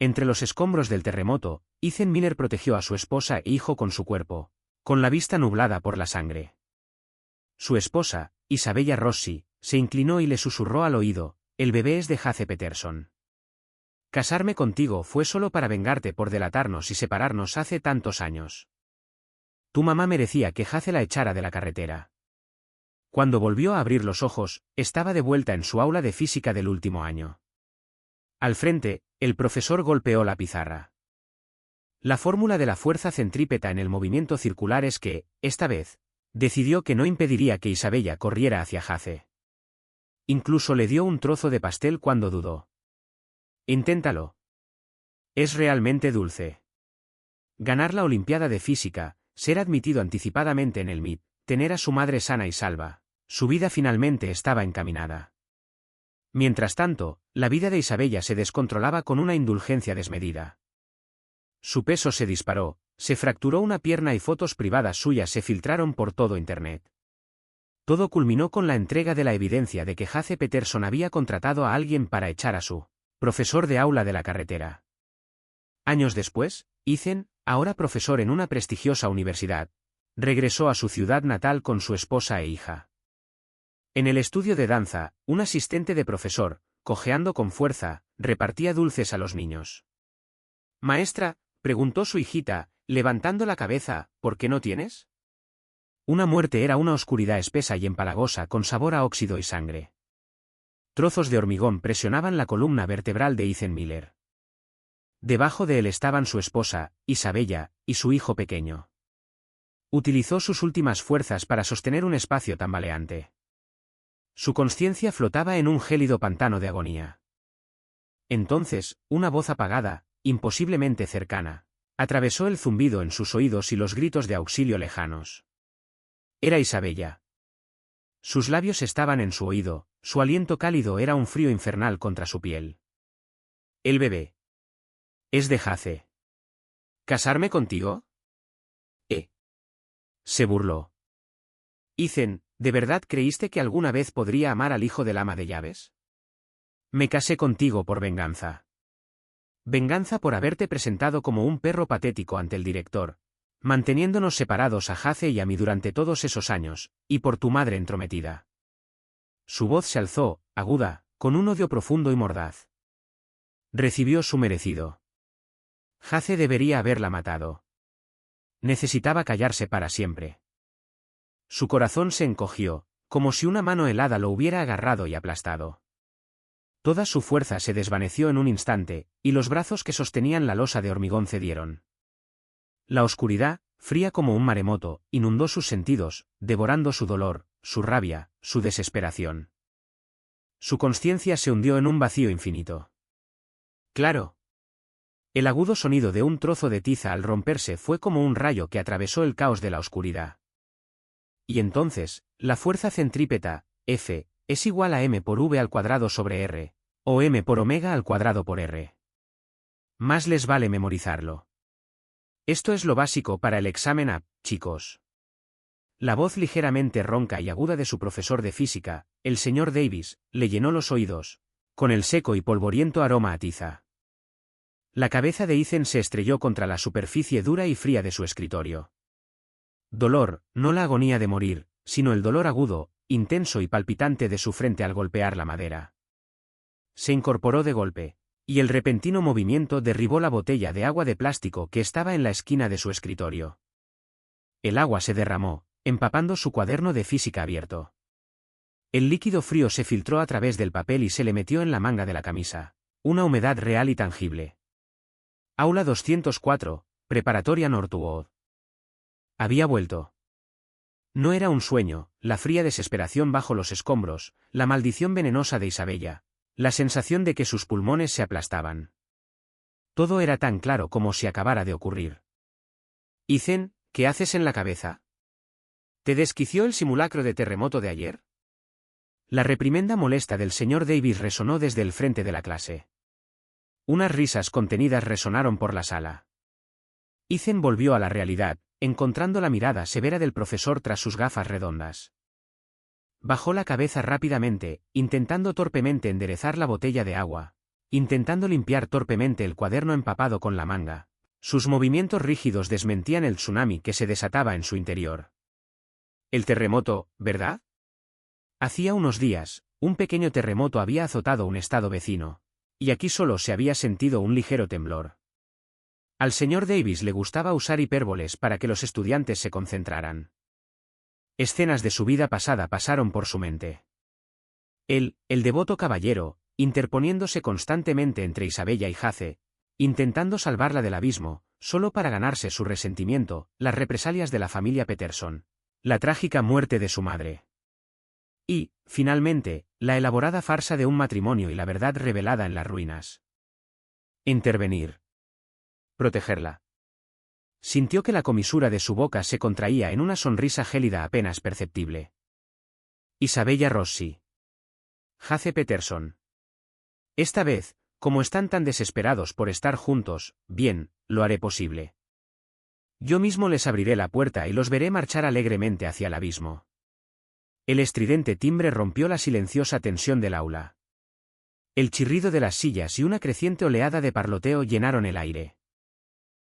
Entre los escombros del terremoto, Ethan Miller protegió a su esposa e hijo con su cuerpo, con la vista nublada por la sangre. Su esposa, Isabella Rossi, se inclinó y le susurró al oído: «El bebé es de Hace Peterson. Casarme contigo fue solo para vengarte por delatarnos y separarnos hace tantos años. Tu mamá merecía que Hace la echara de la carretera». Cuando volvió a abrir los ojos, estaba de vuelta en su aula de física del último año. Al frente, el profesor golpeó la pizarra. La fórmula de la fuerza centrípeta en el movimiento circular es que, esta vez, decidió que no impediría que Isabella corriera hacia Hace. Incluso le dio un trozo de pastel cuando dudó. Inténtalo. Es realmente dulce. Ganar la Olimpiada de Física, ser admitido anticipadamente en el MIT, tener a su madre sana y salva, su vida finalmente estaba encaminada. Mientras tanto, la vida de Isabella se descontrolaba con una indulgencia desmedida. Su peso se disparó, se fracturó una pierna y fotos privadas suyas se filtraron por todo Internet. Todo culminó con la entrega de la evidencia de que Hace Peterson había contratado a alguien para echar a su profesor de aula de la carretera. Años después, Ethan, ahora profesor en una prestigiosa universidad, regresó a su ciudad natal con su esposa e hija. En el estudio de danza, un asistente de profesor, cojeando con fuerza, repartía dulces a los niños. «Maestra», preguntó su hijita, levantando la cabeza, «¿por qué no tienes?». Una muerte era una oscuridad espesa y empalagosa con sabor a óxido y sangre. Trozos de hormigón presionaban la columna vertebral de Ethan Miller. Debajo de él estaban su esposa, Isabella, y su hijo pequeño. Utilizó sus últimas fuerzas para sostener un espacio tambaleante. Su consciencia flotaba en un gélido pantano de agonía. Entonces, una voz apagada, imposiblemente cercana, atravesó el zumbido en sus oídos y los gritos de auxilio lejanos. Era Isabella. Sus labios estaban en su oído, su aliento cálido era un frío infernal contra su piel. «El bebé. Es de Hace. ¿Casarme contigo?». Se burló. «Ethan, ¿de verdad creíste que alguna vez podría amar al hijo del ama de llaves? Me casé contigo por venganza. Venganza por haberte presentado como un perro patético ante el director, manteniéndonos separados a Hace y a mí durante todos esos años, y por tu madre entrometida». Su voz se alzó, aguda, con un odio profundo y mordaz. Recibió su merecido. Hace debería haberla matado. Necesitaba callarse para siempre. Su corazón se encogió, como si una mano helada lo hubiera agarrado y aplastado. Toda su fuerza se desvaneció en un instante, y los brazos que sostenían la losa de hormigón cedieron. La oscuridad, fría como un maremoto, inundó sus sentidos, devorando su dolor, su rabia, su desesperación. Su consciencia se hundió en un vacío infinito. «Claro». El agudo sonido de un trozo de tiza al romperse fue como un rayo que atravesó el caos de la oscuridad. Y entonces, la fuerza centrípeta, F, es igual a m por v al cuadrado sobre r, o m por omega al cuadrado por r. Más les vale memorizarlo. Esto es lo básico para el examen A, chicos. La voz ligeramente ronca y aguda de su profesor de física, el señor Davis, le llenó los oídos, con el seco y polvoriento aroma a tiza. La cabeza de Ethan se estrelló contra la superficie dura y fría de su escritorio. Dolor, no la agonía de morir, sino el dolor agudo, intenso y palpitante de su frente al golpear la madera. Se incorporó de golpe, y el repentino movimiento derribó la botella de agua de plástico que estaba en la esquina de su escritorio. El agua se derramó, empapando su cuaderno de física abierto. El líquido frío se filtró a través del papel y se le metió en la manga de la camisa, una humedad real y tangible. Aula 204, Preparatoria Northwood. Había vuelto. No era un sueño, la fría desesperación bajo los escombros, la maldición venenosa de Isabella, la sensación de que sus pulmones se aplastaban. Todo era tan claro como si acabara de ocurrir. «Ethan, ¿qué haces en la cabeza? ¿Te desquició el simulacro de terremoto de ayer?». La reprimenda molesta del señor Davis resonó desde el frente de la clase. Unas risas contenidas resonaron por la sala. Ethan volvió a la realidad, encontrando la mirada severa del profesor tras sus gafas redondas. Bajó la cabeza rápidamente, intentando torpemente enderezar la botella de agua, intentando limpiar torpemente el cuaderno empapado con la manga. Sus movimientos rígidos desmentían el tsunami que se desataba en su interior. El terremoto, ¿verdad? Hacía unos días, un pequeño terremoto había azotado un estado vecino, y aquí solo se había sentido un ligero temblor. Al señor Davis le gustaba usar hipérboles para que los estudiantes se concentraran. Escenas de su vida pasada pasaron por su mente. Él, el devoto caballero, interponiéndose constantemente entre Isabella y Jace, intentando salvarla del abismo, solo para ganarse su resentimiento, las represalias de la familia Peterson, la trágica muerte de su madre. Y, finalmente, la elaborada farsa de un matrimonio y la verdad revelada en las ruinas. Intervenir. Protegerla. Sintió que la comisura de su boca se contraía en una sonrisa gélida apenas perceptible. Isabella Rossi. Jace Peterson. Esta vez, como están tan desesperados por estar juntos, bien, lo haré posible. Yo mismo les abriré la puerta y los veré marchar alegremente hacia el abismo. El estridente timbre rompió la silenciosa tensión del aula. El chirrido de las sillas y una creciente oleada de parloteo llenaron el aire.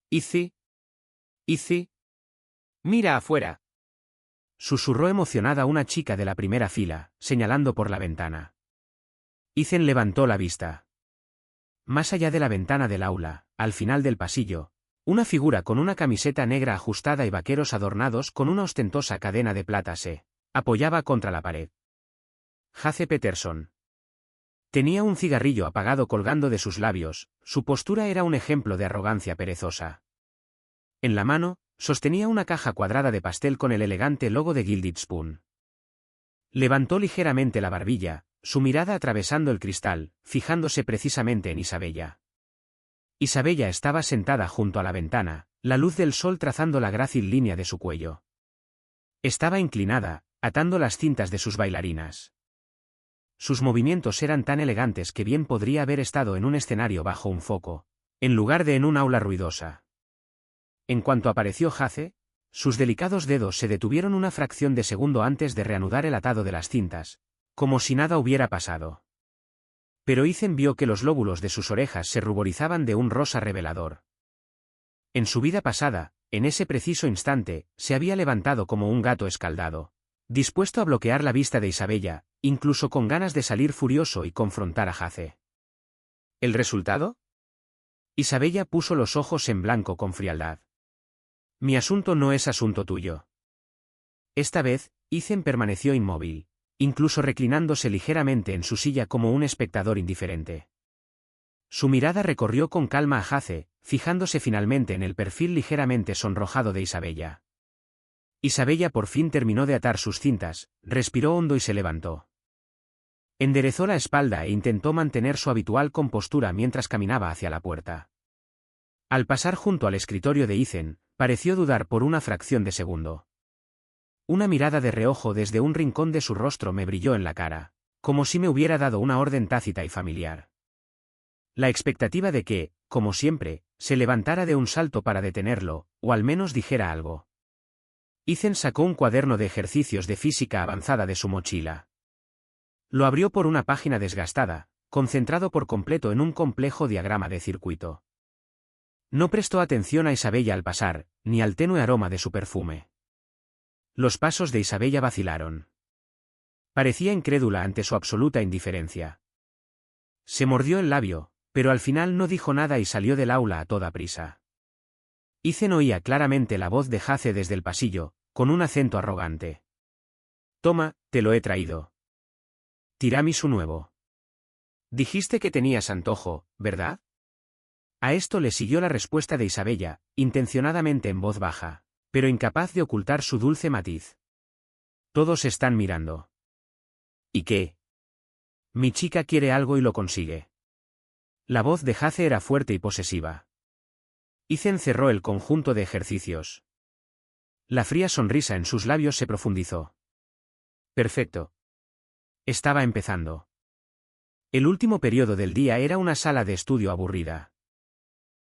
Izzy. Izzy. Mira afuera. Susurró emocionada una chica de la primera fila, señalando por la ventana. Ethan levantó la vista. Más allá de la ventana del aula, al final del pasillo, una figura con una camiseta negra ajustada y vaqueros adornados con una ostentosa cadena de plata se apoyaba contra la pared. Jace Peterson. Tenía un cigarrillo apagado colgando de sus labios, su postura era un ejemplo de arrogancia perezosa. En la mano, sostenía una caja cuadrada de pastel con el elegante logo de Gilded Spoon. Levantó ligeramente la barbilla, su mirada atravesando el cristal, fijándose precisamente en Isabella. Isabella estaba sentada junto a la ventana, la luz del sol trazando la grácil línea de su cuello. Estaba inclinada, atando las cintas de sus bailarinas. Sus movimientos eran tan elegantes que bien podría haber estado en un escenario bajo un foco, en lugar de en un aula ruidosa. En cuanto apareció Jace, sus delicados dedos se detuvieron una fracción de segundo antes de reanudar el atado de las cintas, como si nada hubiera pasado. Pero Ethan vio que los lóbulos de sus orejas se ruborizaban de un rosa revelador. En su vida pasada, en ese preciso instante, se había levantado como un gato escaldado, dispuesto a bloquear la vista de Isabella, incluso con ganas de salir furioso y confrontar a Jace. ¿El resultado? Isabella puso los ojos en blanco con frialdad. Mi asunto no es asunto tuyo. Esta vez, Ethan permaneció inmóvil, incluso reclinándose ligeramente en su silla como un espectador indiferente. Su mirada recorrió con calma a Jace, fijándose finalmente en el perfil ligeramente sonrojado de Isabella. Isabella por fin terminó de atar sus cintas, respiró hondo y se levantó. Enderezó la espalda e intentó mantener su habitual compostura mientras caminaba hacia la puerta. Al pasar junto al escritorio de Ethan, pareció dudar por una fracción de segundo. Una mirada de reojo desde un rincón de su rostro me brilló en la cara, como si me hubiera dado una orden tácita y familiar. La expectativa de que, como siempre, se levantara de un salto para detenerlo, o al menos dijera algo. Ethan sacó un cuaderno de ejercicios de física avanzada de su mochila. Lo abrió por una página desgastada, concentrado por completo en un complejo diagrama de circuito. No prestó atención a Isabella al pasar, ni al tenue aroma de su perfume. Los pasos de Isabella vacilaron. Parecía incrédula ante su absoluta indiferencia. Se mordió el labio, pero al final no dijo nada y salió del aula a toda prisa. Ethan oía claramente la voz de Jace desde el pasillo, con un acento arrogante. Toma, te lo he traído. Tiramisú nuevo. Dijiste que tenías antojo, ¿verdad? A esto le siguió la respuesta de Isabella, intencionadamente en voz baja, pero incapaz de ocultar su dulce matiz. Todos están mirando. ¿Y qué? Mi chica quiere algo y lo consigue. La voz de Jace era fuerte y posesiva. Ethan cerró el conjunto de ejercicios. La fría sonrisa en sus labios se profundizó. Perfecto. Estaba empezando. El último periodo del día era una sala de estudio aburrida.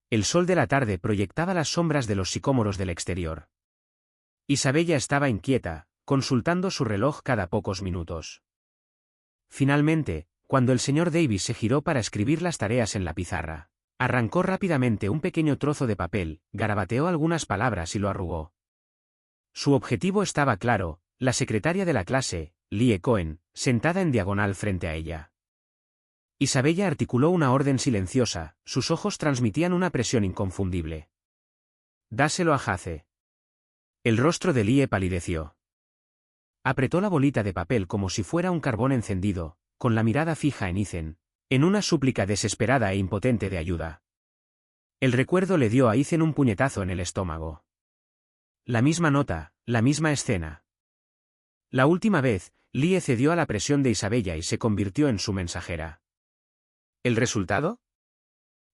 El sol de la tarde proyectaba las sombras de los sicómoros del exterior. Isabella estaba inquieta, consultando su reloj cada pocos minutos. Finalmente, cuando el señor Davis se giró para escribir las tareas en la pizarra. Arrancó rápidamente un pequeño trozo de papel, garabateó algunas palabras y lo arrugó. Su objetivo estaba claro: la secretaria de la clase, Lie Cohen, sentada en diagonal frente a ella. Isabella articuló una orden silenciosa, sus ojos transmitían una presión inconfundible. «Dáselo a Jace». El rostro de Lie palideció. Apretó la bolita de papel como si fuera un carbón encendido, con la mirada fija en Ethan, en una súplica desesperada e impotente de ayuda. El recuerdo le dio a Ethan un puñetazo en el estómago. La misma nota, la misma escena. La última vez, Lie cedió a la presión de Isabella y se convirtió en su mensajera. ¿El resultado?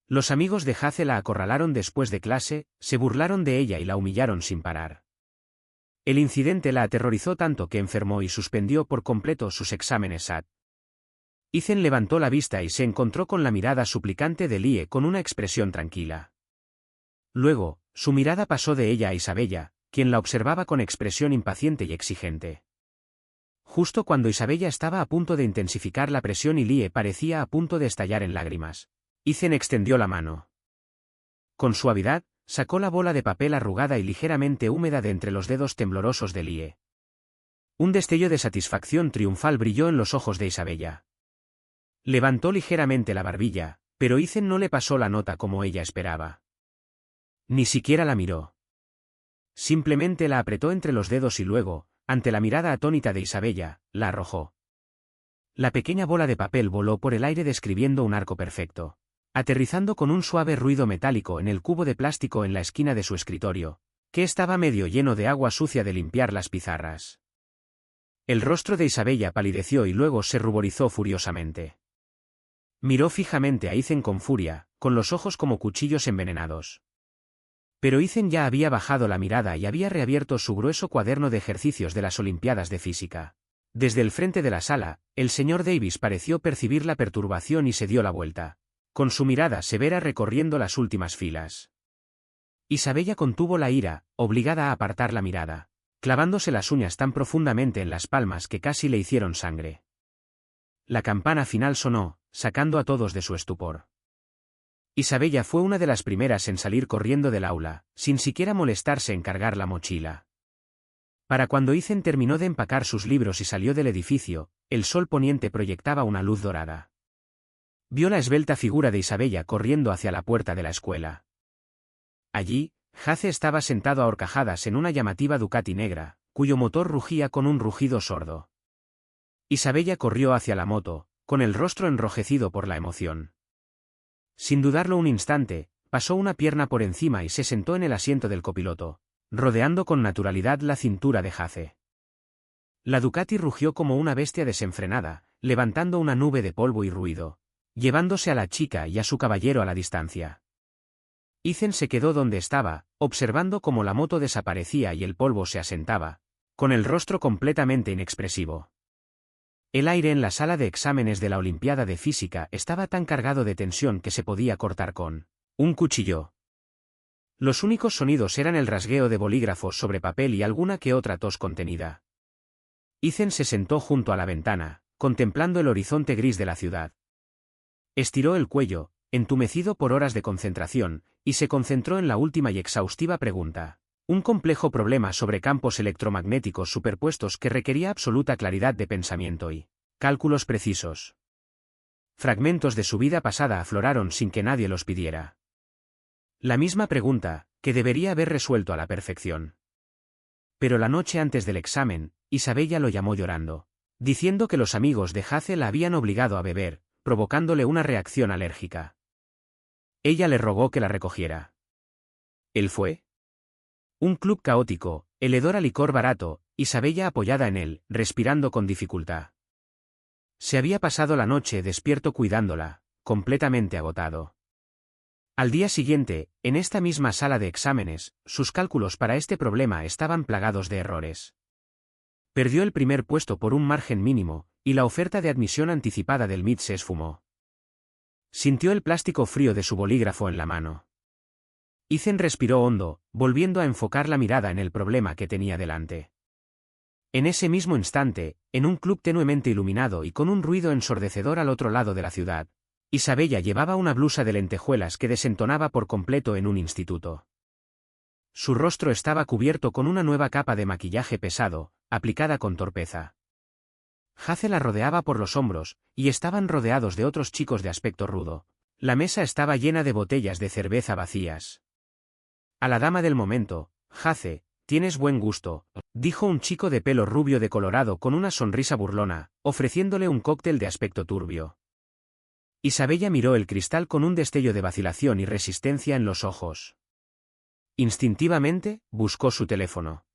Los amigos de Jace la acorralaron después de clase, se burlaron de ella y la humillaron sin parar. El incidente la aterrorizó tanto que enfermó y suspendió por completo sus exámenes SAT. Ethan levantó la vista y se encontró con la mirada suplicante de Lie con una expresión tranquila. Luego, su mirada pasó de ella a Isabella, quien la observaba con expresión impaciente y exigente. Justo cuando Isabella estaba a punto de intensificar la presión y Lie parecía a punto de estallar en lágrimas, Ethan extendió la mano. Con suavidad, sacó la bola de papel arrugada y ligeramente húmeda de entre los dedos temblorosos de Lie. Un destello de satisfacción triunfal brilló en los ojos de Isabella. Levantó ligeramente la barbilla, pero Ethan no le pasó la nota como ella esperaba. Ni siquiera la miró. Simplemente la apretó entre los dedos y luego, ante la mirada atónita de Isabella, la arrojó. La pequeña bola de papel voló por el aire describiendo un arco perfecto, aterrizando con un suave ruido metálico en el cubo de plástico en la esquina de su escritorio, que estaba medio lleno de agua sucia de limpiar las pizarras. El rostro de Isabella palideció y luego se ruborizó furiosamente. Miró fijamente a Ethan con furia, con los ojos como cuchillos envenenados. Pero Ethan ya había bajado la mirada y había reabierto su grueso cuaderno de ejercicios de las Olimpiadas de Física. Desde el frente de la sala, el señor Davis pareció percibir la perturbación y se dio la vuelta, con su mirada severa recorriendo las últimas filas. Isabella contuvo la ira, obligada a apartar la mirada, clavándose las uñas tan profundamente en las palmas que casi le hicieron sangre. La campana final sonó, sacando a todos de su estupor. Isabella fue una de las primeras en salir corriendo del aula, sin siquiera molestarse en cargar la mochila. Para cuando Ethan terminó de empacar sus libros y salió del edificio, el sol poniente proyectaba una luz dorada. Vio la esbelta figura de Isabella corriendo hacia la puerta de la escuela. Allí, Jace estaba sentado a horcajadas en una llamativa Ducati negra, cuyo motor rugía con un rugido sordo. Isabella corrió hacia la moto, con el rostro enrojecido por la emoción. Sin dudarlo un instante, pasó una pierna por encima y se sentó en el asiento del copiloto, rodeando con naturalidad la cintura de Jace. La Ducati rugió como una bestia desenfrenada, levantando una nube de polvo y ruido, llevándose a la chica y a su caballero a la distancia. Ethan se quedó donde estaba, observando cómo la moto desaparecía y el polvo se asentaba, con el rostro completamente inexpresivo. El aire en la sala de exámenes de la Olimpiada de Física estaba tan cargado de tensión que se podía cortar con un cuchillo. Los únicos sonidos eran el rasgueo de bolígrafos sobre papel y alguna que otra tos contenida. Ethan se sentó junto a la ventana, contemplando el horizonte gris de la ciudad. Estiró el cuello, entumecido por horas de concentración, y se concentró en la última y exhaustiva pregunta. Un complejo problema sobre campos electromagnéticos superpuestos que requería absoluta claridad de pensamiento y cálculos precisos. Fragmentos de su vida pasada afloraron sin que nadie los pidiera. La misma pregunta, que debería haber resuelto a la perfección. Pero la noche antes del examen, Isabella lo llamó llorando, diciendo que los amigos de Jace la habían obligado a beber, provocándole una reacción alérgica. Ella le rogó que la recogiera. ¿Él fue? Un club caótico, el hedor a licor barato, Isabella apoyada en él, respirando con dificultad. Se había pasado la noche despierto cuidándola, completamente agotado. Al día siguiente, en esta misma sala de exámenes, sus cálculos para este problema estaban plagados de errores. Perdió el primer puesto por un margen mínimo, y la oferta de admisión anticipada del MIT se esfumó. Sintió el plástico frío de su bolígrafo en la mano. Ethan respiró hondo, volviendo a enfocar la mirada en el problema que tenía delante. En ese mismo instante, en un club tenuemente iluminado y con un ruido ensordecedor al otro lado de la ciudad, Isabella llevaba una blusa de lentejuelas que desentonaba por completo en un instituto. Su rostro estaba cubierto con una nueva capa de maquillaje pesado, aplicada con torpeza. Hace la rodeaba por los hombros, y estaban rodeados de otros chicos de aspecto rudo. La mesa estaba llena de botellas de cerveza vacías. A la dama del momento, Hace, tienes buen gusto, dijo un chico de pelo rubio decolorado con una sonrisa burlona, ofreciéndole un cóctel de aspecto turbio. Isabella miró el cristal con un destello de vacilación y resistencia en los ojos. Instintivamente, buscó su teléfono.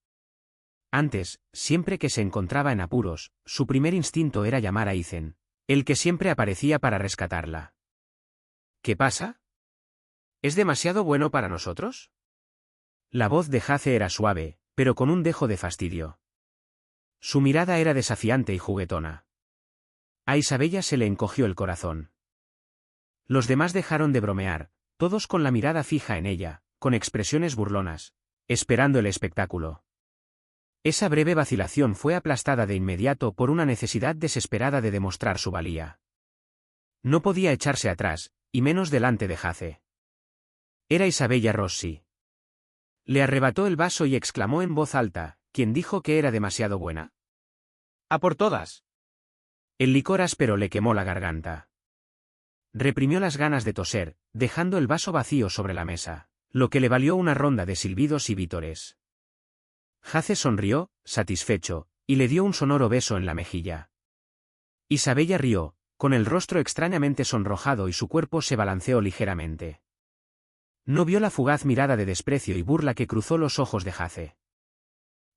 Antes, siempre que se encontraba en apuros, su primer instinto era llamar a Ethan, el que siempre aparecía para rescatarla. ¿Qué pasa? ¿Es demasiado bueno para nosotros? La voz de Hace era suave, pero con un dejo de fastidio. Su mirada era desafiante y juguetona. A Isabella se le encogió el corazón. Los demás dejaron de bromear, todos con la mirada fija en ella, con expresiones burlonas, esperando el espectáculo. Esa breve vacilación fue aplastada de inmediato por una necesidad desesperada de demostrar su valía. No podía echarse atrás, y menos delante de Hace. Era Isabella Rossi. Le arrebató el vaso y exclamó en voz alta, ¿quién dijo que era demasiado buena? ¡A por todas! El licor áspero le quemó la garganta. Reprimió las ganas de toser, dejando el vaso vacío sobre la mesa, lo que le valió una ronda de silbidos y vítores. Hace sonrió, satisfecho, y le dio un sonoro beso en la mejilla. Isabella rió, con el rostro extrañamente sonrojado y su cuerpo se balanceó ligeramente. No vio la fugaz mirada de desprecio y burla que cruzó los ojos de Hace.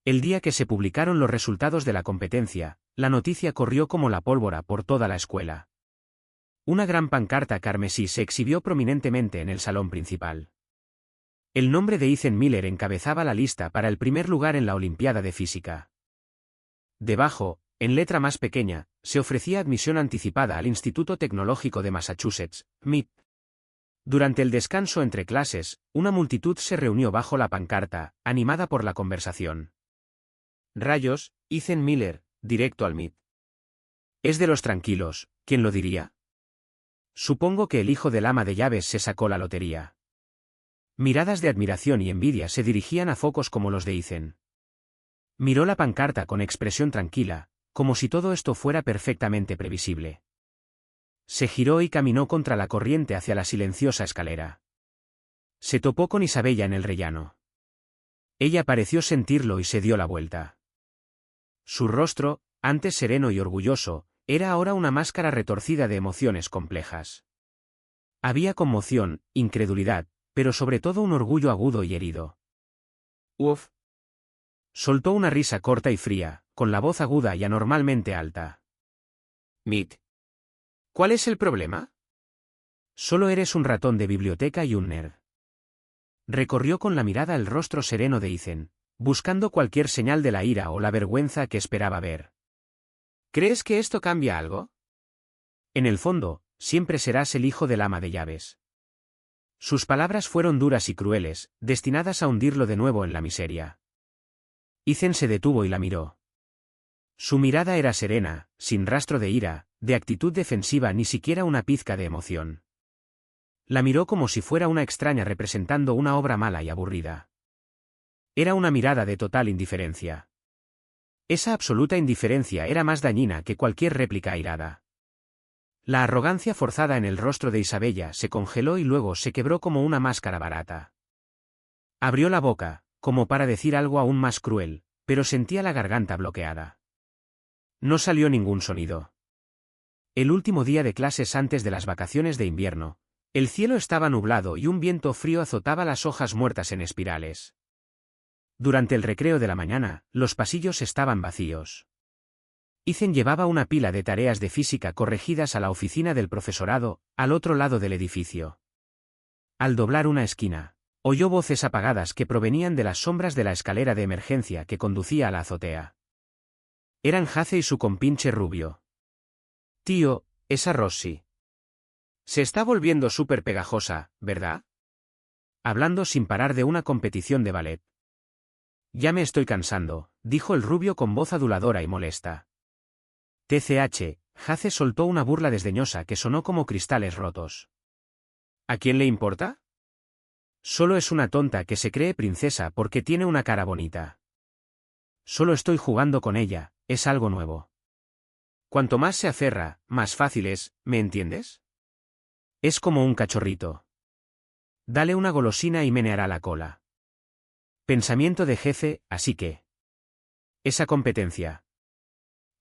El día que se publicaron los resultados de la competencia, la noticia corrió como la pólvora por toda la escuela. Una gran pancarta carmesí se exhibió prominentemente en el salón principal. El nombre de Ethan Miller encabezaba la lista para el primer lugar en la Olimpiada de Física. Debajo, en letra más pequeña, se ofrecía admisión anticipada al Instituto Tecnológico de Massachusetts, MIT. Durante el descanso entre clases, una multitud se reunió bajo la pancarta, animada por la conversación. Rayos, Ethan Miller, directo al MIT. Es de los tranquilos, ¿quién lo diría? Supongo que el hijo del ama de llaves se sacó la lotería. Miradas de admiración y envidia se dirigían a focos como los de Ethan. Miró la pancarta con expresión tranquila, como si todo esto fuera perfectamente previsible. Se giró y caminó contra la corriente hacia la silenciosa escalera. Se topó con Isabella en el rellano. Ella pareció sentirlo y se dio la vuelta. Su rostro, antes sereno y orgulloso, era ahora una máscara retorcida de emociones complejas. Había conmoción, incredulidad, pero sobre todo un orgullo agudo y herido. «Uf». Soltó una risa corta y fría, con la voz aguda y anormalmente alta. «Mit. ¿Cuál es el problema?» «Solo eres un ratón de biblioteca y un nerd». Recorrió con la mirada el rostro sereno de Ethan, buscando cualquier señal de la ira o la vergüenza que esperaba ver. ¿Crees que esto cambia algo? En el fondo, siempre serás el hijo del ama de llaves. Sus palabras fueron duras y crueles, destinadas a hundirlo de nuevo en la miseria. Ethan se detuvo y la miró. Su mirada era serena, sin rastro de ira, de actitud defensiva, ni siquiera una pizca de emoción. La miró como si fuera una extraña representando una obra mala y aburrida. Era una mirada de total indiferencia. Esa absoluta indiferencia era más dañina que cualquier réplica airada. La arrogancia forzada en el rostro de Isabella se congeló y luego se quebró como una máscara barata. Abrió la boca, como para decir algo aún más cruel, pero sentía la garganta bloqueada. No salió ningún sonido. El último día de clases antes de las vacaciones de invierno, el cielo estaba nublado y un viento frío azotaba las hojas muertas en espirales. Durante el recreo de la mañana, los pasillos estaban vacíos. Ethan llevaba una pila de tareas de física corregidas a la oficina del profesorado, al otro lado del edificio. Al doblar una esquina, oyó voces apagadas que provenían de las sombras de la escalera de emergencia que conducía a la azotea. Eran Hace y su compinche rubio. «Tío, esa Rossi. Se está volviendo súper pegajosa, ¿verdad?» Hablando sin parar de una competición de ballet. «Ya me estoy cansando», dijo el rubio con voz aduladora y molesta. TCH, Jace soltó una burla desdeñosa que sonó como cristales rotos. ¿A quién le importa? Solo es una tonta que se cree princesa porque tiene una cara bonita. Solo estoy jugando con ella, es algo nuevo. Cuanto más se aferra, más fácil es, ¿me entiendes? Es como un cachorrito. Dale una golosina y meneará la cola. Pensamiento de jefe, así que. Esa competencia.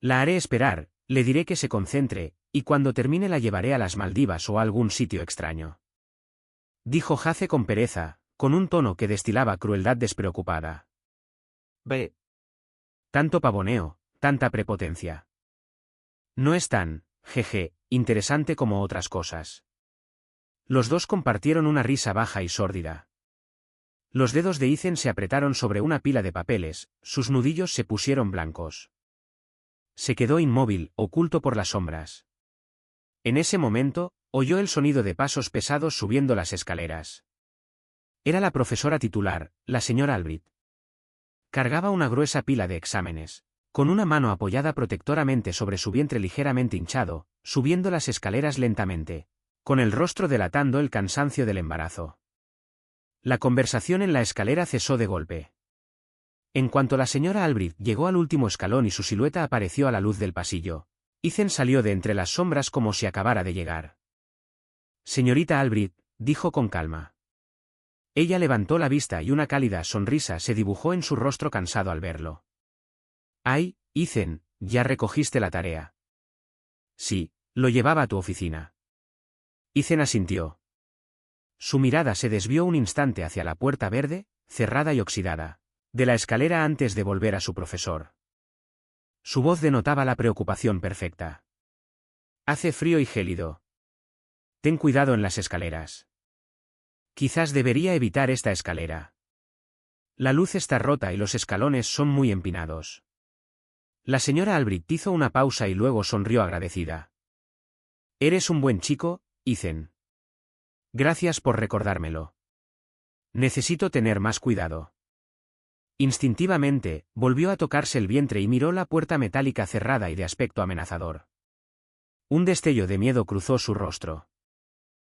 La haré esperar, le diré que se concentre, y cuando termine la llevaré a las Maldivas o a algún sitio extraño. Dijo Jace con pereza, con un tono que destilaba crueldad despreocupada. Ve. Tanto pavoneo, tanta prepotencia. No es tan, jeje, interesante como otras cosas. Los dos compartieron una risa baja y sórdida. Los dedos de Ethan se apretaron sobre una pila de papeles, sus nudillos se pusieron blancos. Se quedó inmóvil, oculto por las sombras. En ese momento, oyó el sonido de pasos pesados subiendo las escaleras. Era la profesora titular, la señora Albrit. Cargaba una gruesa pila de exámenes, con una mano apoyada protectoramente sobre su vientre ligeramente hinchado, subiendo las escaleras lentamente, con el rostro delatando el cansancio del embarazo. La conversación en la escalera cesó de golpe. En cuanto la señora Albrit llegó al último escalón y su silueta apareció a la luz del pasillo, Ethan salió de entre las sombras como si acabara de llegar. Señorita Albrit, dijo con calma. Ella levantó la vista y una cálida sonrisa se dibujó en su rostro cansado al verlo. Ay, Ethan, ¿ya recogiste la tarea? Sí, lo llevaba a tu oficina. Ethan asintió. Su mirada se desvió un instante hacia la puerta verde, cerrada y oxidada, de la escalera antes de volver a su profesor. Su voz denotaba la preocupación perfecta. Hace frío y gélido. Ten cuidado en las escaleras. Quizás debería evitar esta escalera. La luz está rota y los escalones son muy empinados. La señora Albrit hizo una pausa y luego sonrió agradecida. Eres un buen chico, Ethan. Gracias por recordármelo. Necesito tener más cuidado. Instintivamente, volvió a tocarse el vientre y miró la puerta metálica cerrada y de aspecto amenazador. Un destello de miedo cruzó su rostro.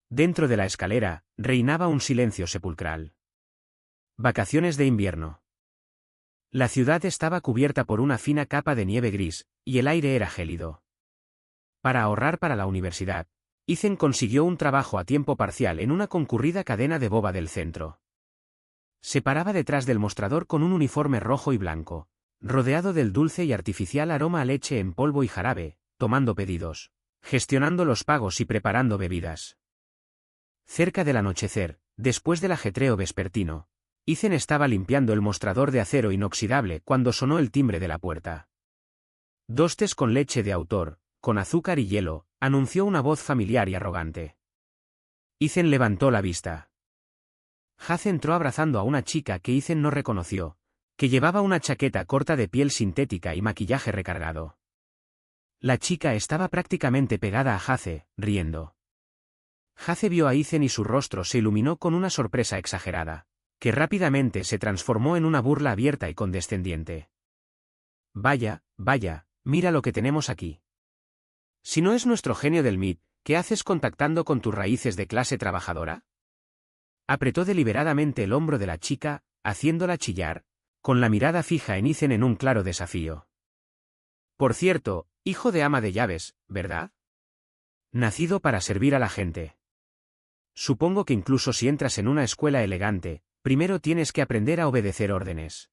Dentro de la escalera, reinaba un silencio sepulcral. Vacaciones de invierno. La ciudad estaba cubierta por una fina capa de nieve gris, y el aire era gélido. Para ahorrar para la universidad, Ethan consiguió un trabajo a tiempo parcial en una concurrida cadena de boba del centro. Se paraba detrás del mostrador con un uniforme rojo y blanco, rodeado del dulce y artificial aroma a leche en polvo y jarabe, tomando pedidos, gestionando los pagos y preparando bebidas. Cerca del anochecer, después del ajetreo vespertino, Ethan estaba limpiando el mostrador de acero inoxidable cuando sonó el timbre de la puerta. 2 tés con leche de autor, con azúcar y hielo, anunció una voz familiar y arrogante. Ethan levantó la vista. Jace entró abrazando a una chica que Ethan no reconoció, que llevaba una chaqueta corta de piel sintética y maquillaje recargado. La chica estaba prácticamente pegada a Jace, riendo. Jace vio a Ethan y su rostro se iluminó con una sorpresa exagerada, que rápidamente se transformó en una burla abierta y condescendiente. Vaya, vaya, mira lo que tenemos aquí. Si no es nuestro genio del MIT, ¿qué haces contactando con tus raíces de clase trabajadora? Apretó deliberadamente el hombro de la chica, haciéndola chillar, con la mirada fija en Ethan en un claro desafío. Por cierto, hijo de ama de llaves, ¿verdad? Nacido para servir a la gente. Supongo que incluso si entras en una escuela elegante, primero tienes que aprender a obedecer órdenes.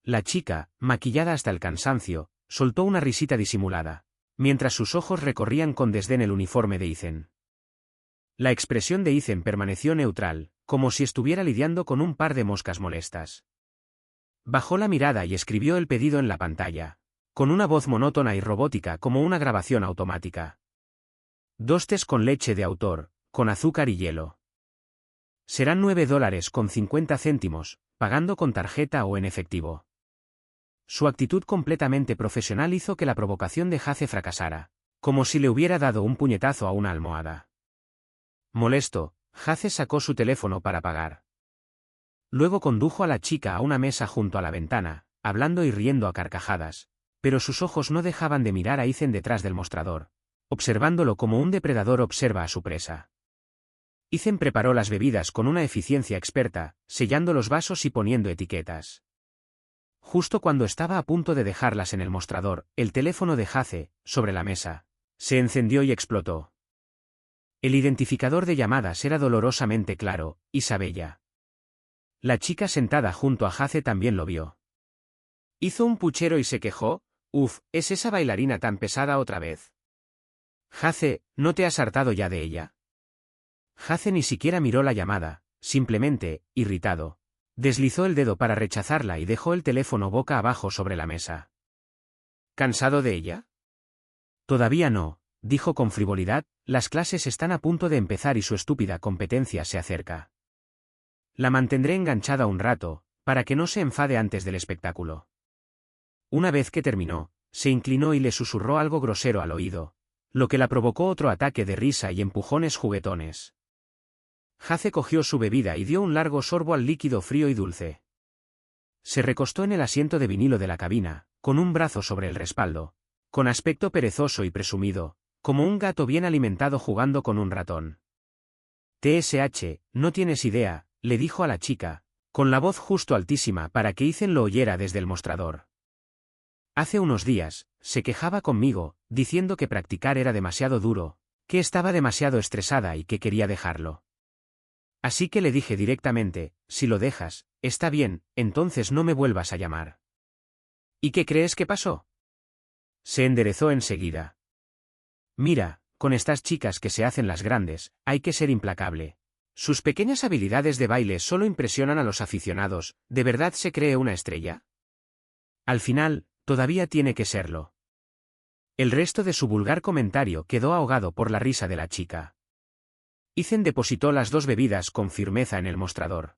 La chica, maquillada hasta el cansancio, soltó una risita disimulada, mientras sus ojos recorrían con desdén el uniforme de Ethan. La expresión de Ethan permaneció neutral, como si estuviera lidiando con un par de moscas molestas. Bajó la mirada y escribió el pedido en la pantalla, con una voz monótona y robótica como una grabación automática. 2 tés con leche de autor, con azúcar y hielo. Serán $9.50, pagando con tarjeta o en efectivo. Su actitud completamente profesional hizo que la provocación de Jace fracasara, como si le hubiera dado un puñetazo a una almohada. Molesto, Jace sacó su teléfono para pagar. Luego condujo a la chica a una mesa junto a la ventana, hablando y riendo a carcajadas, pero sus ojos no dejaban de mirar a Ethan detrás del mostrador, observándolo como un depredador observa a su presa. Ethan preparó las bebidas con una eficiencia experta, sellando los vasos y poniendo etiquetas. Justo cuando estaba a punto de dejarlas en el mostrador, el teléfono de Haze, sobre la mesa, se encendió y explotó. El identificador de llamadas era dolorosamente claro, Isabella. La chica sentada junto a Haze también lo vio. Hizo un puchero y se quejó: «Uf, ¿es esa bailarina tan pesada otra vez?» «Haze, ¿no te has hartado ya de ella?» Haze ni siquiera miró la llamada, simplemente, irritado, deslizó el dedo para rechazarla y dejó el teléfono boca abajo sobre la mesa. ¿Cansado de ella? Todavía no, dijo con frivolidad, las clases están a punto de empezar y su estúpida competencia se acerca. La mantendré enganchada un rato, para que no se enfade antes del espectáculo. Una vez que terminó, se inclinó y le susurró algo grosero al oído, lo que la provocó otro ataque de risa y empujones juguetones. Haze cogió su bebida y dio un largo sorbo al líquido frío y dulce. Se recostó en el asiento de vinilo de la cabina, con un brazo sobre el respaldo, con aspecto perezoso y presumido, como un gato bien alimentado jugando con un ratón. «TSH, no tienes idea», le dijo a la chica, con la voz justo altísima para que Ethan lo oyera desde el mostrador. Hace unos días, se quejaba conmigo, diciendo que practicar era demasiado duro, que estaba demasiado estresada y que quería dejarlo. Así que le dije directamente: «Si lo dejas, está bien, entonces no me vuelvas a llamar». ¿Y qué crees que pasó? Se enderezó enseguida. «Mira, con estas chicas que se hacen las grandes, hay que ser implacable. Sus pequeñas habilidades de baile solo impresionan a los aficionados, ¿de verdad se cree una estrella? Al final, todavía tiene que serlo». El resto de su vulgar comentario quedó ahogado por la risa de la chica. Ethan depositó las dos bebidas con firmeza en el mostrador.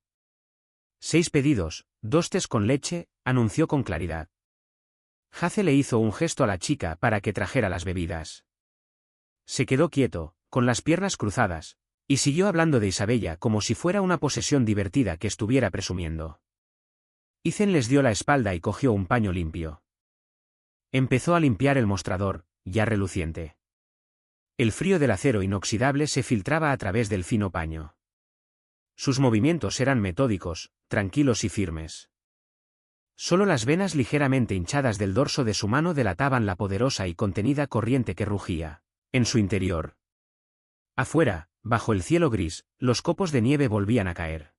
6 pedidos, 2 tés con leche, anunció con claridad. Haze le hizo un gesto a la chica para que trajera las bebidas. Se quedó quieto, con las piernas cruzadas, y siguió hablando de Isabella como si fuera una posesión divertida que estuviera presumiendo. Ethan les dio la espalda y cogió un paño limpio. Empezó a limpiar el mostrador, ya reluciente. El frío del acero inoxidable se filtraba a través del fino paño. Sus movimientos eran metódicos, tranquilos y firmes. Solo las venas ligeramente hinchadas del dorso de su mano delataban la poderosa y contenida corriente que rugía en su interior. Afuera, bajo el cielo gris, los copos de nieve volvían a caer.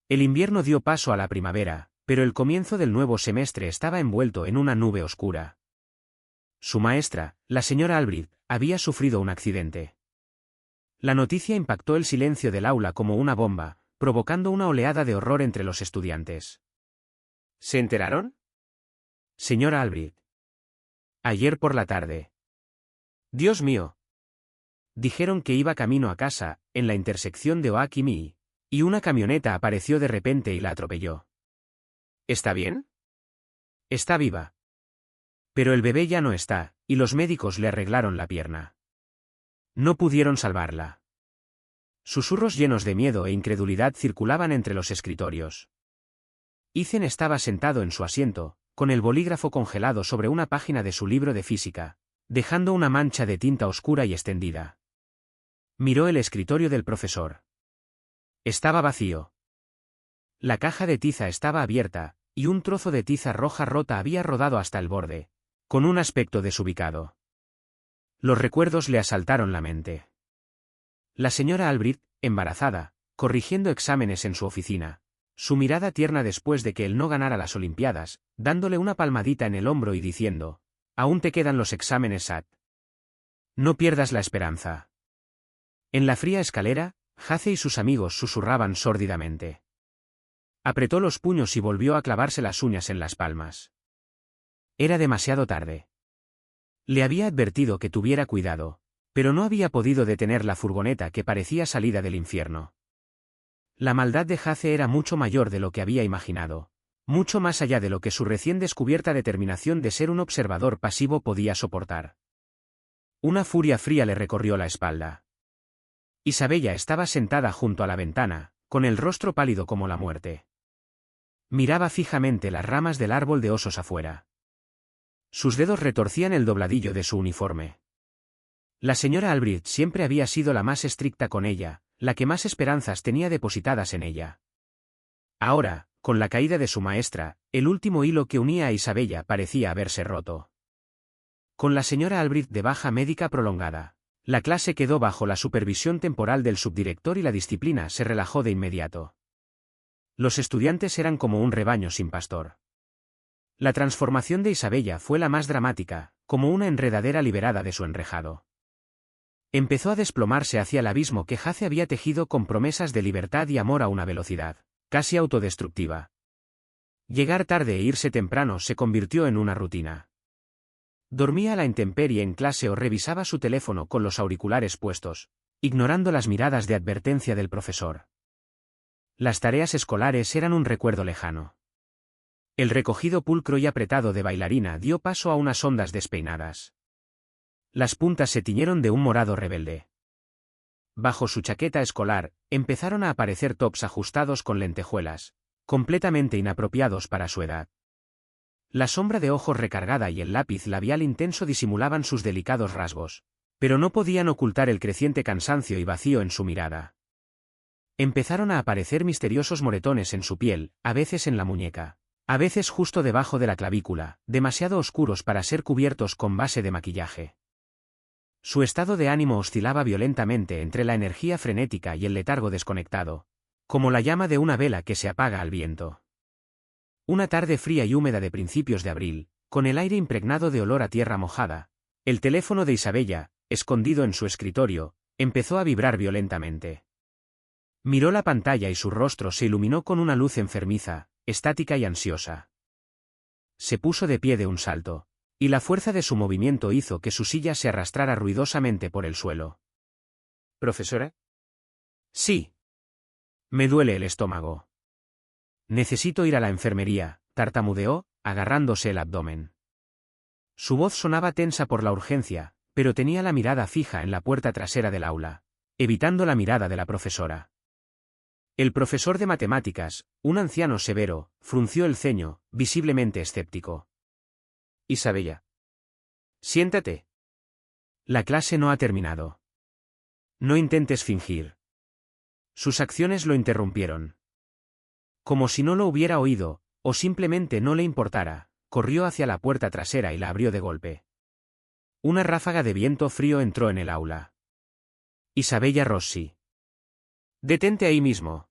El invierno dio paso a la primavera, pero el comienzo del nuevo semestre estaba envuelto en una nube oscura. Su maestra, la señora Albrecht, había sufrido un accidente. La noticia impactó el silencio del aula como una bomba, provocando una oleada de horror entre los estudiantes. ¿Se enteraron? Señora Albrecht. Ayer por la tarde. Dios mío. Dijeron que iba camino a casa, en la intersección de Oak y Mee, y una camioneta apareció de repente y la atropelló. ¿Está bien? Está viva. Pero el bebé ya no está, y los médicos le arreglaron la pierna. No pudieron salvarla. Susurros llenos de miedo e incredulidad circulaban entre los escritorios. Ethan estaba sentado en su asiento, con el bolígrafo congelado sobre una página de su libro de física, dejando una mancha de tinta oscura y extendida. Miró el escritorio del profesor. Estaba vacío. La caja de tiza estaba abierta, y un trozo de tiza roja rota había rodado hasta el borde, con un aspecto desubicado. Los recuerdos le asaltaron la mente. La señora Albrecht, embarazada, corrigiendo exámenes en su oficina, su mirada tierna después de que él no ganara las Olimpiadas, dándole una palmadita en el hombro y diciendo: «Aún te quedan los exámenes, Sat. No pierdas la esperanza». En la fría escalera, Haze y sus amigos susurraban sórdidamente. Apretó los puños y volvió a clavarse las uñas en las palmas. Era demasiado tarde. Le había advertido que tuviera cuidado, pero no había podido detener la furgoneta que parecía salida del infierno. La maldad de Haze era mucho mayor de lo que había imaginado, mucho más allá de lo que su recién descubierta determinación de ser un observador pasivo podía soportar. Una furia fría le recorrió la espalda. Isabella estaba sentada junto a la ventana, con el rostro pálido como la muerte. Miraba fijamente las ramas del árbol de osos afuera. Sus dedos retorcían el dobladillo de su uniforme. La señora Albrecht siempre había sido la más estricta con ella, la que más esperanzas tenía depositadas en ella. Ahora, con la caída de su maestra, el último hilo que unía a Isabella parecía haberse roto. Con la señora Albrecht de baja médica prolongada, la clase quedó bajo la supervisión temporal del subdirector y la disciplina se relajó de inmediato. Los estudiantes eran como un rebaño sin pastor. La transformación de Isabella fue la más dramática, como una enredadera liberada de su enrejado. Empezó a desplomarse hacia el abismo que Hace había tejido con promesas de libertad y amor a una velocidad casi autodestructiva. Llegar tarde e irse temprano se convirtió en una rutina. Dormía a la intemperie en clase o revisaba su teléfono con los auriculares puestos, ignorando las miradas de advertencia del profesor. Las tareas escolares eran un recuerdo lejano. El recogido pulcro y apretado de bailarina dio paso a unas ondas despeinadas. Las puntas se tiñeron de un morado rebelde. Bajo su chaqueta escolar, empezaron a aparecer tops ajustados con lentejuelas, completamente inapropiados para su edad. La sombra de ojos recargada y el lápiz labial intenso disimulaban sus delicados rasgos, pero no podían ocultar el creciente cansancio y vacío en su mirada. Empezaron a aparecer misteriosos moretones en su piel, a veces en la muñeca, a veces justo debajo de la clavícula, demasiado oscuros para ser cubiertos con base de maquillaje. Su estado de ánimo oscilaba violentamente entre la energía frenética y el letargo desconectado, como la llama de una vela que se apaga al viento. Una tarde fría y húmeda de principios de abril, con el aire impregnado de olor a tierra mojada, el teléfono de Isabella, escondido en su escritorio, empezó a vibrar violentamente. Miró la pantalla y su rostro se iluminó con una luz enfermiza, estática y ansiosa. Se puso de pie de un salto, y la fuerza de su movimiento hizo que su silla se arrastrara ruidosamente por el suelo. ¿Profesora? Sí. Me duele el estómago. Necesito ir a la enfermería, tartamudeó, agarrándose el abdomen. Su voz sonaba tensa por la urgencia, pero tenía la mirada fija en la puerta trasera del aula, evitando la mirada de la profesora. El profesor de matemáticas, un anciano severo, frunció el ceño, visiblemente escéptico. Isabella. Siéntate. La clase no ha terminado. No intentes fingir. Sus acciones lo interrumpieron. Como si no lo hubiera oído, o simplemente no le importara, corrió hacia la puerta trasera y la abrió de golpe. Una ráfaga de viento frío entró en el aula. Isabella Rossi. Detente ahí mismo.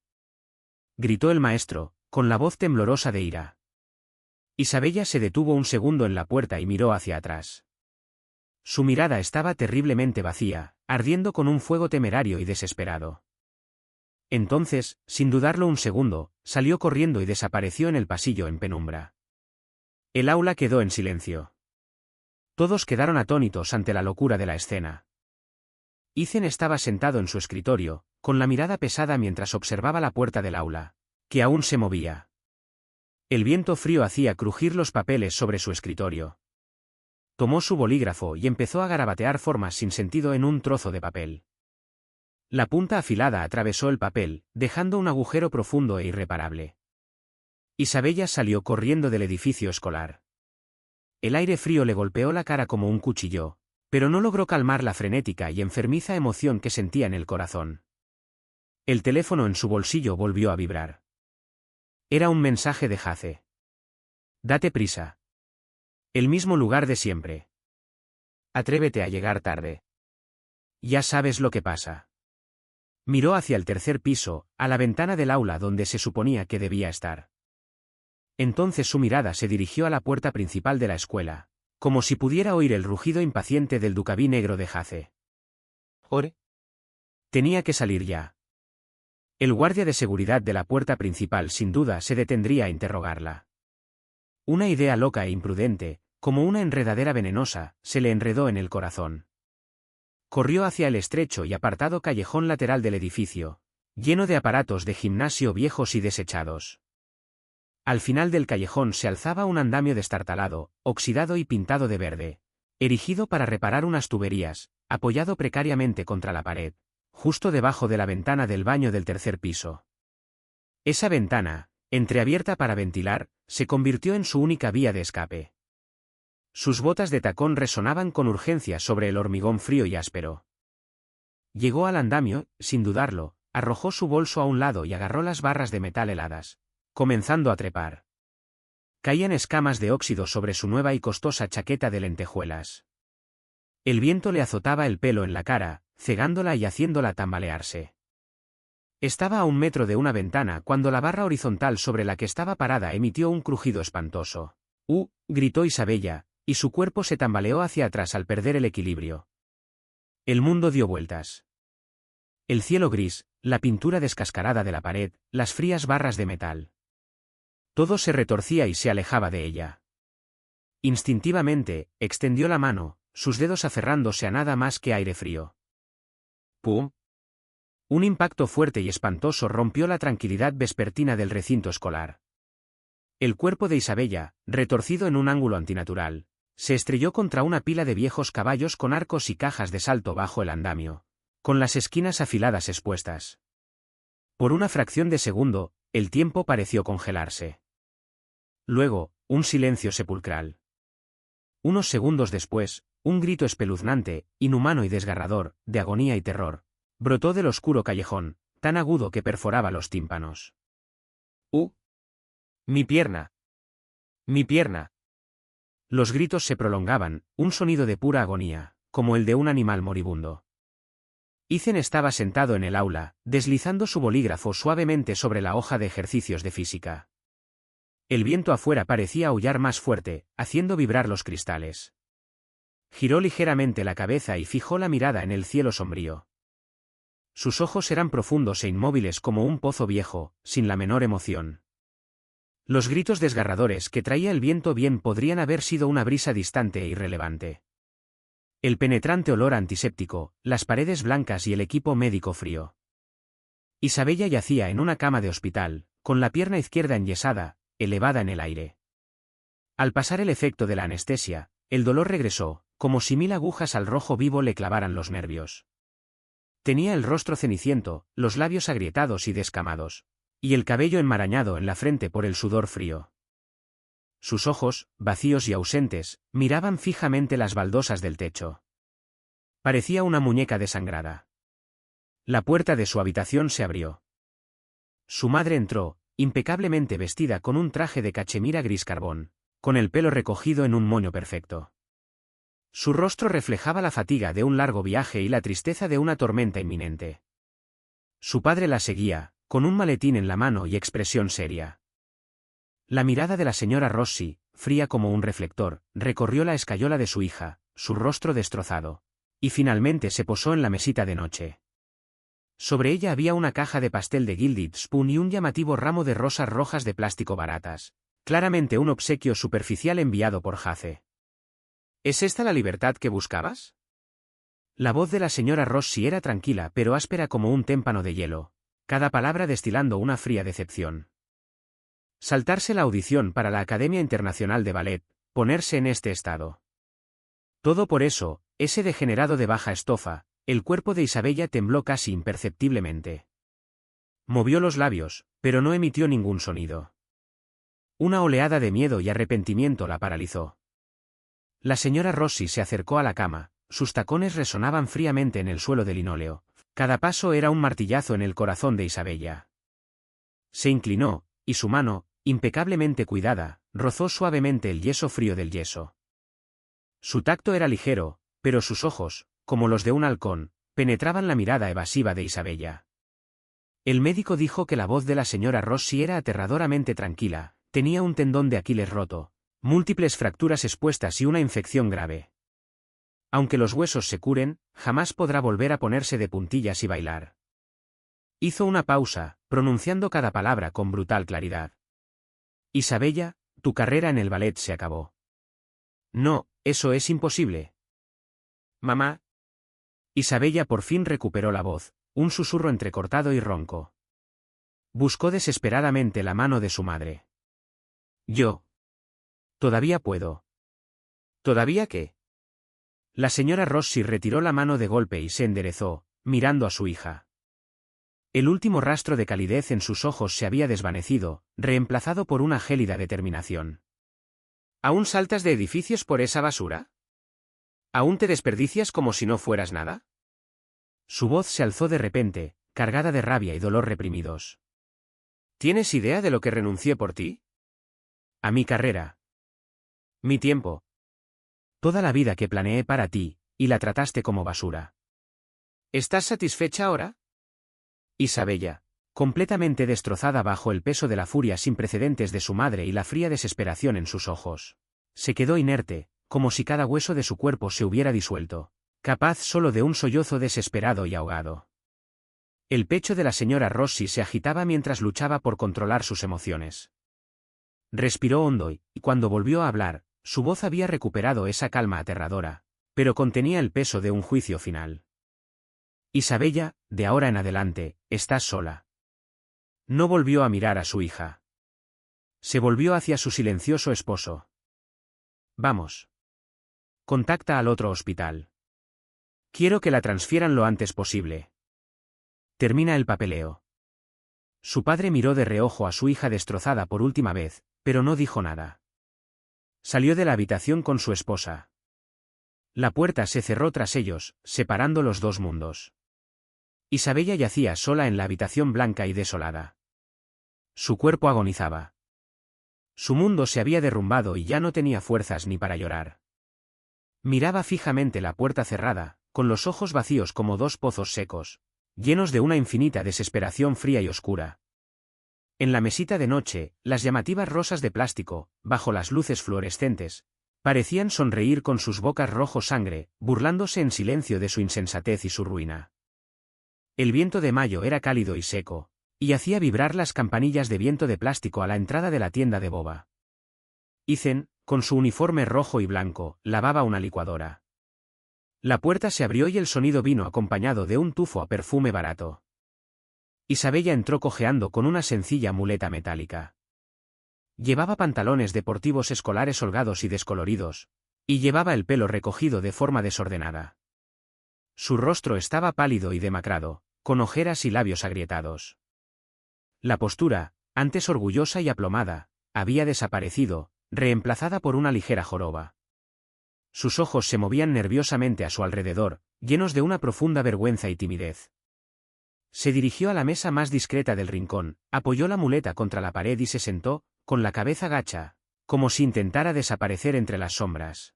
Gritó el maestro, con la voz temblorosa de ira. Isabella se detuvo un segundo en la puerta y miró hacia atrás. Su mirada estaba terriblemente vacía, ardiendo con un fuego temerario y desesperado. Entonces, sin dudarlo un segundo, salió corriendo y desapareció en el pasillo en penumbra. El aula quedó en silencio. Todos quedaron atónitos ante la locura de la escena. Ethan estaba sentado en su escritorio, con la mirada pesada mientras observaba la puerta del aula, que aún se movía. El viento frío hacía crujir los papeles sobre su escritorio. Tomó su bolígrafo y empezó a garabatear formas sin sentido en un trozo de papel. La punta afilada atravesó el papel, dejando un agujero profundo e irreparable. Isabella salió corriendo del edificio escolar. El aire frío le golpeó la cara como un cuchillo, pero no logró calmar la frenética y enfermiza emoción que sentía en el corazón. El teléfono en su bolsillo volvió a vibrar. Era un mensaje de Hace. Date prisa. El mismo lugar de siempre. Atrévete a llegar tarde. Ya sabes lo que pasa. Miró hacia el tercer piso, a la ventana del aula donde se suponía que debía estar. Entonces su mirada se dirigió a la puerta principal de la escuela, como si pudiera oír el rugido impaciente del ducabí negro de Hace. ¿Ore? Tenía que salir ya. El guardia de seguridad de la puerta principal sin duda se detendría a interrogarla. Una idea loca e imprudente, como una enredadera venenosa, se le enredó en el corazón. Corrió hacia el estrecho y apartado callejón lateral del edificio, lleno de aparatos de gimnasio viejos y desechados. Al final del callejón se alzaba un andamio destartalado, oxidado y pintado de verde, erigido para reparar unas tuberías, apoyado precariamente contra la pared, justo debajo de la ventana del baño del tercer piso. Esa ventana, entreabierta para ventilar, se convirtió en su única vía de escape. Sus botas de tacón resonaban con urgencia sobre el hormigón frío y áspero. Llegó al andamio, sin dudarlo, arrojó su bolso a un lado y agarró las barras de metal heladas, comenzando a trepar. Caían escamas de óxido sobre su nueva y costosa chaqueta de lentejuelas. El viento le azotaba el pelo en la cara, cegándola y haciéndola tambalearse. Estaba a 1 metro de una ventana cuando la barra horizontal sobre la que estaba parada emitió un crujido espantoso. Gritó Isabella, y su cuerpo se tambaleó hacia atrás al perder el equilibrio. El mundo dio vueltas. El cielo gris, la pintura descascarada de la pared, las frías barras de metal. Todo se retorcía y se alejaba de ella. Instintivamente, extendió la mano, sus dedos aferrándose a nada más que aire frío. ¡Pum! Un impacto fuerte y espantoso rompió la tranquilidad vespertina del recinto escolar. El cuerpo de Isabella, retorcido en un ángulo antinatural, se estrelló contra una pila de viejos caballos con arcos y cajas de salto bajo el andamio, con las esquinas afiladas expuestas. Por una fracción de segundo, el tiempo pareció congelarse. Luego, un silencio sepulcral. Unos segundos después, un grito espeluznante, inhumano y desgarrador, de agonía y terror, brotó del oscuro callejón, tan agudo que perforaba los tímpanos. ¡Mi pierna! ¡Mi pierna! Los gritos se prolongaban, un sonido de pura agonía, como el de un animal moribundo. Ethan estaba sentado en el aula, deslizando su bolígrafo suavemente sobre la hoja de ejercicios de física. El viento afuera parecía aullar más fuerte, haciendo vibrar los cristales. Giró ligeramente la cabeza y fijó la mirada en el cielo sombrío. Sus ojos eran profundos e inmóviles como un pozo viejo, sin la menor emoción. Los gritos desgarradores que traía el viento bien podrían haber sido una brisa distante e irrelevante. El penetrante olor antiséptico, las paredes blancas y el equipo médico frío. Isabella yacía en una cama de hospital, con la pierna izquierda enyesada, elevada en el aire. Al pasar el efecto de la anestesia, el dolor regresó, como si 1000 agujas al rojo vivo le clavaran los nervios. Tenía el rostro ceniciento, los labios agrietados y descamados, y el cabello enmarañado en la frente por el sudor frío. Sus ojos, vacíos y ausentes, miraban fijamente las baldosas del techo. Parecía una muñeca desangrada. La puerta de su habitación se abrió. Su madre entró, impecablemente vestida con un traje de cachemira gris carbón, con el pelo recogido en un moño perfecto. Su rostro reflejaba la fatiga de un largo viaje y la tristeza de una tormenta inminente. Su padre la seguía, con un maletín en la mano y expresión seria. La mirada de la señora Rossi, fría como un reflector, recorrió la escayola de su hija, su rostro destrozado, y finalmente se posó en la mesita de noche. Sobre ella había una caja de pastel de Gilded Spoon y un llamativo ramo de rosas rojas de plástico baratas, claramente un obsequio superficial enviado por Jace. ¿Es esta la libertad que buscabas? La voz de la señora Rossi era tranquila pero áspera como un témpano de hielo, cada palabra destilando una fría decepción. Saltarse la audición para la Academia Internacional de Ballet, ponerse en este estado. Todo por eso, ese degenerado de baja estofa, el cuerpo de Isabella tembló casi imperceptiblemente. Movió los labios, pero no emitió ningún sonido. Una oleada de miedo y arrepentimiento la paralizó. La señora Rossi se acercó a la cama, sus tacones resonaban fríamente en el suelo de linóleo, cada paso era un martillazo en el corazón de Isabella. Se inclinó, y su mano, impecablemente cuidada, rozó suavemente el yeso frío del yeso. Su tacto era ligero, pero sus ojos, como los de un halcón, penetraban la mirada evasiva de Isabella. El médico dijo que la voz de la señora Rossi era aterradoramente tranquila, tenía un tendón de Aquiles roto, múltiples fracturas expuestas y una infección grave. Aunque los huesos se curen, jamás podrá volver a ponerse de puntillas y bailar. Hizo una pausa, pronunciando cada palabra con brutal claridad. Isabella, tu carrera en el ballet se acabó. No, eso es imposible. Mamá. Isabella por fin recuperó la voz, un susurro entrecortado y ronco. Buscó desesperadamente la mano de su madre. Yo. Todavía puedo. ¿Todavía qué? La señora Rossi retiró la mano de golpe y se enderezó, mirando a su hija. El último rastro de calidez en sus ojos se había desvanecido, reemplazado por una gélida determinación. ¿Aún saltas de edificios por esa basura? ¿Aún te desperdicias como si no fueras nada? Su voz se alzó de repente, cargada de rabia y dolor reprimidos. ¿Tienes idea de lo que renuncié por ti? A mi carrera. Mi tiempo. Toda la vida que planeé para ti, y la trataste como basura. ¿Estás satisfecha ahora? Isabella, completamente destrozada bajo el peso de la furia sin precedentes de su madre y la fría desesperación en sus ojos, se quedó inerte, como si cada hueso de su cuerpo se hubiera disuelto, capaz solo de un sollozo desesperado y ahogado. El pecho de la señora Rossi se agitaba mientras luchaba por controlar sus emociones. Respiró hondo y, cuando volvió a hablar, su voz había recuperado esa calma aterradora, pero contenía el peso de un juicio final. Isabella, de ahora en adelante, estás sola. No volvió a mirar a su hija. Se volvió hacia su silencioso esposo. Vamos. Contacta al otro hospital. Quiero que la transfieran lo antes posible. Termina el papeleo. Su padre miró de reojo a su hija destrozada por última vez, pero no dijo nada. Salió de la habitación con su esposa. La puerta se cerró tras ellos, separando los dos mundos. Isabella yacía sola en la habitación blanca y desolada. Su cuerpo agonizaba. Su mundo se había derrumbado y ya no tenía fuerzas ni para llorar. Miraba fijamente la puerta cerrada, con los ojos vacíos como dos pozos secos, llenos de una infinita desesperación fría y oscura. En la mesita de noche, las llamativas rosas de plástico, bajo las luces fluorescentes, parecían sonreír con sus bocas rojo sangre, burlándose en silencio de su insensatez y su ruina. El viento de mayo era cálido y seco, y hacía vibrar las campanillas de viento de plástico a la entrada de la tienda de boba. Ethan, con su uniforme rojo y blanco, lavaba una licuadora. La puerta se abrió y el sonido vino acompañado de un tufo a perfume barato. Isabella entró cojeando con una sencilla muleta metálica. Llevaba pantalones deportivos escolares holgados y descoloridos, y llevaba el pelo recogido de forma desordenada. Su rostro estaba pálido y demacrado, con ojeras y labios agrietados. La postura, antes orgullosa y aplomada, había desaparecido, reemplazada por una ligera joroba. Sus ojos se movían nerviosamente a su alrededor, llenos de una profunda vergüenza y timidez. Se dirigió a la mesa más discreta del rincón, apoyó la muleta contra la pared y se sentó, con la cabeza gacha, como si intentara desaparecer entre las sombras.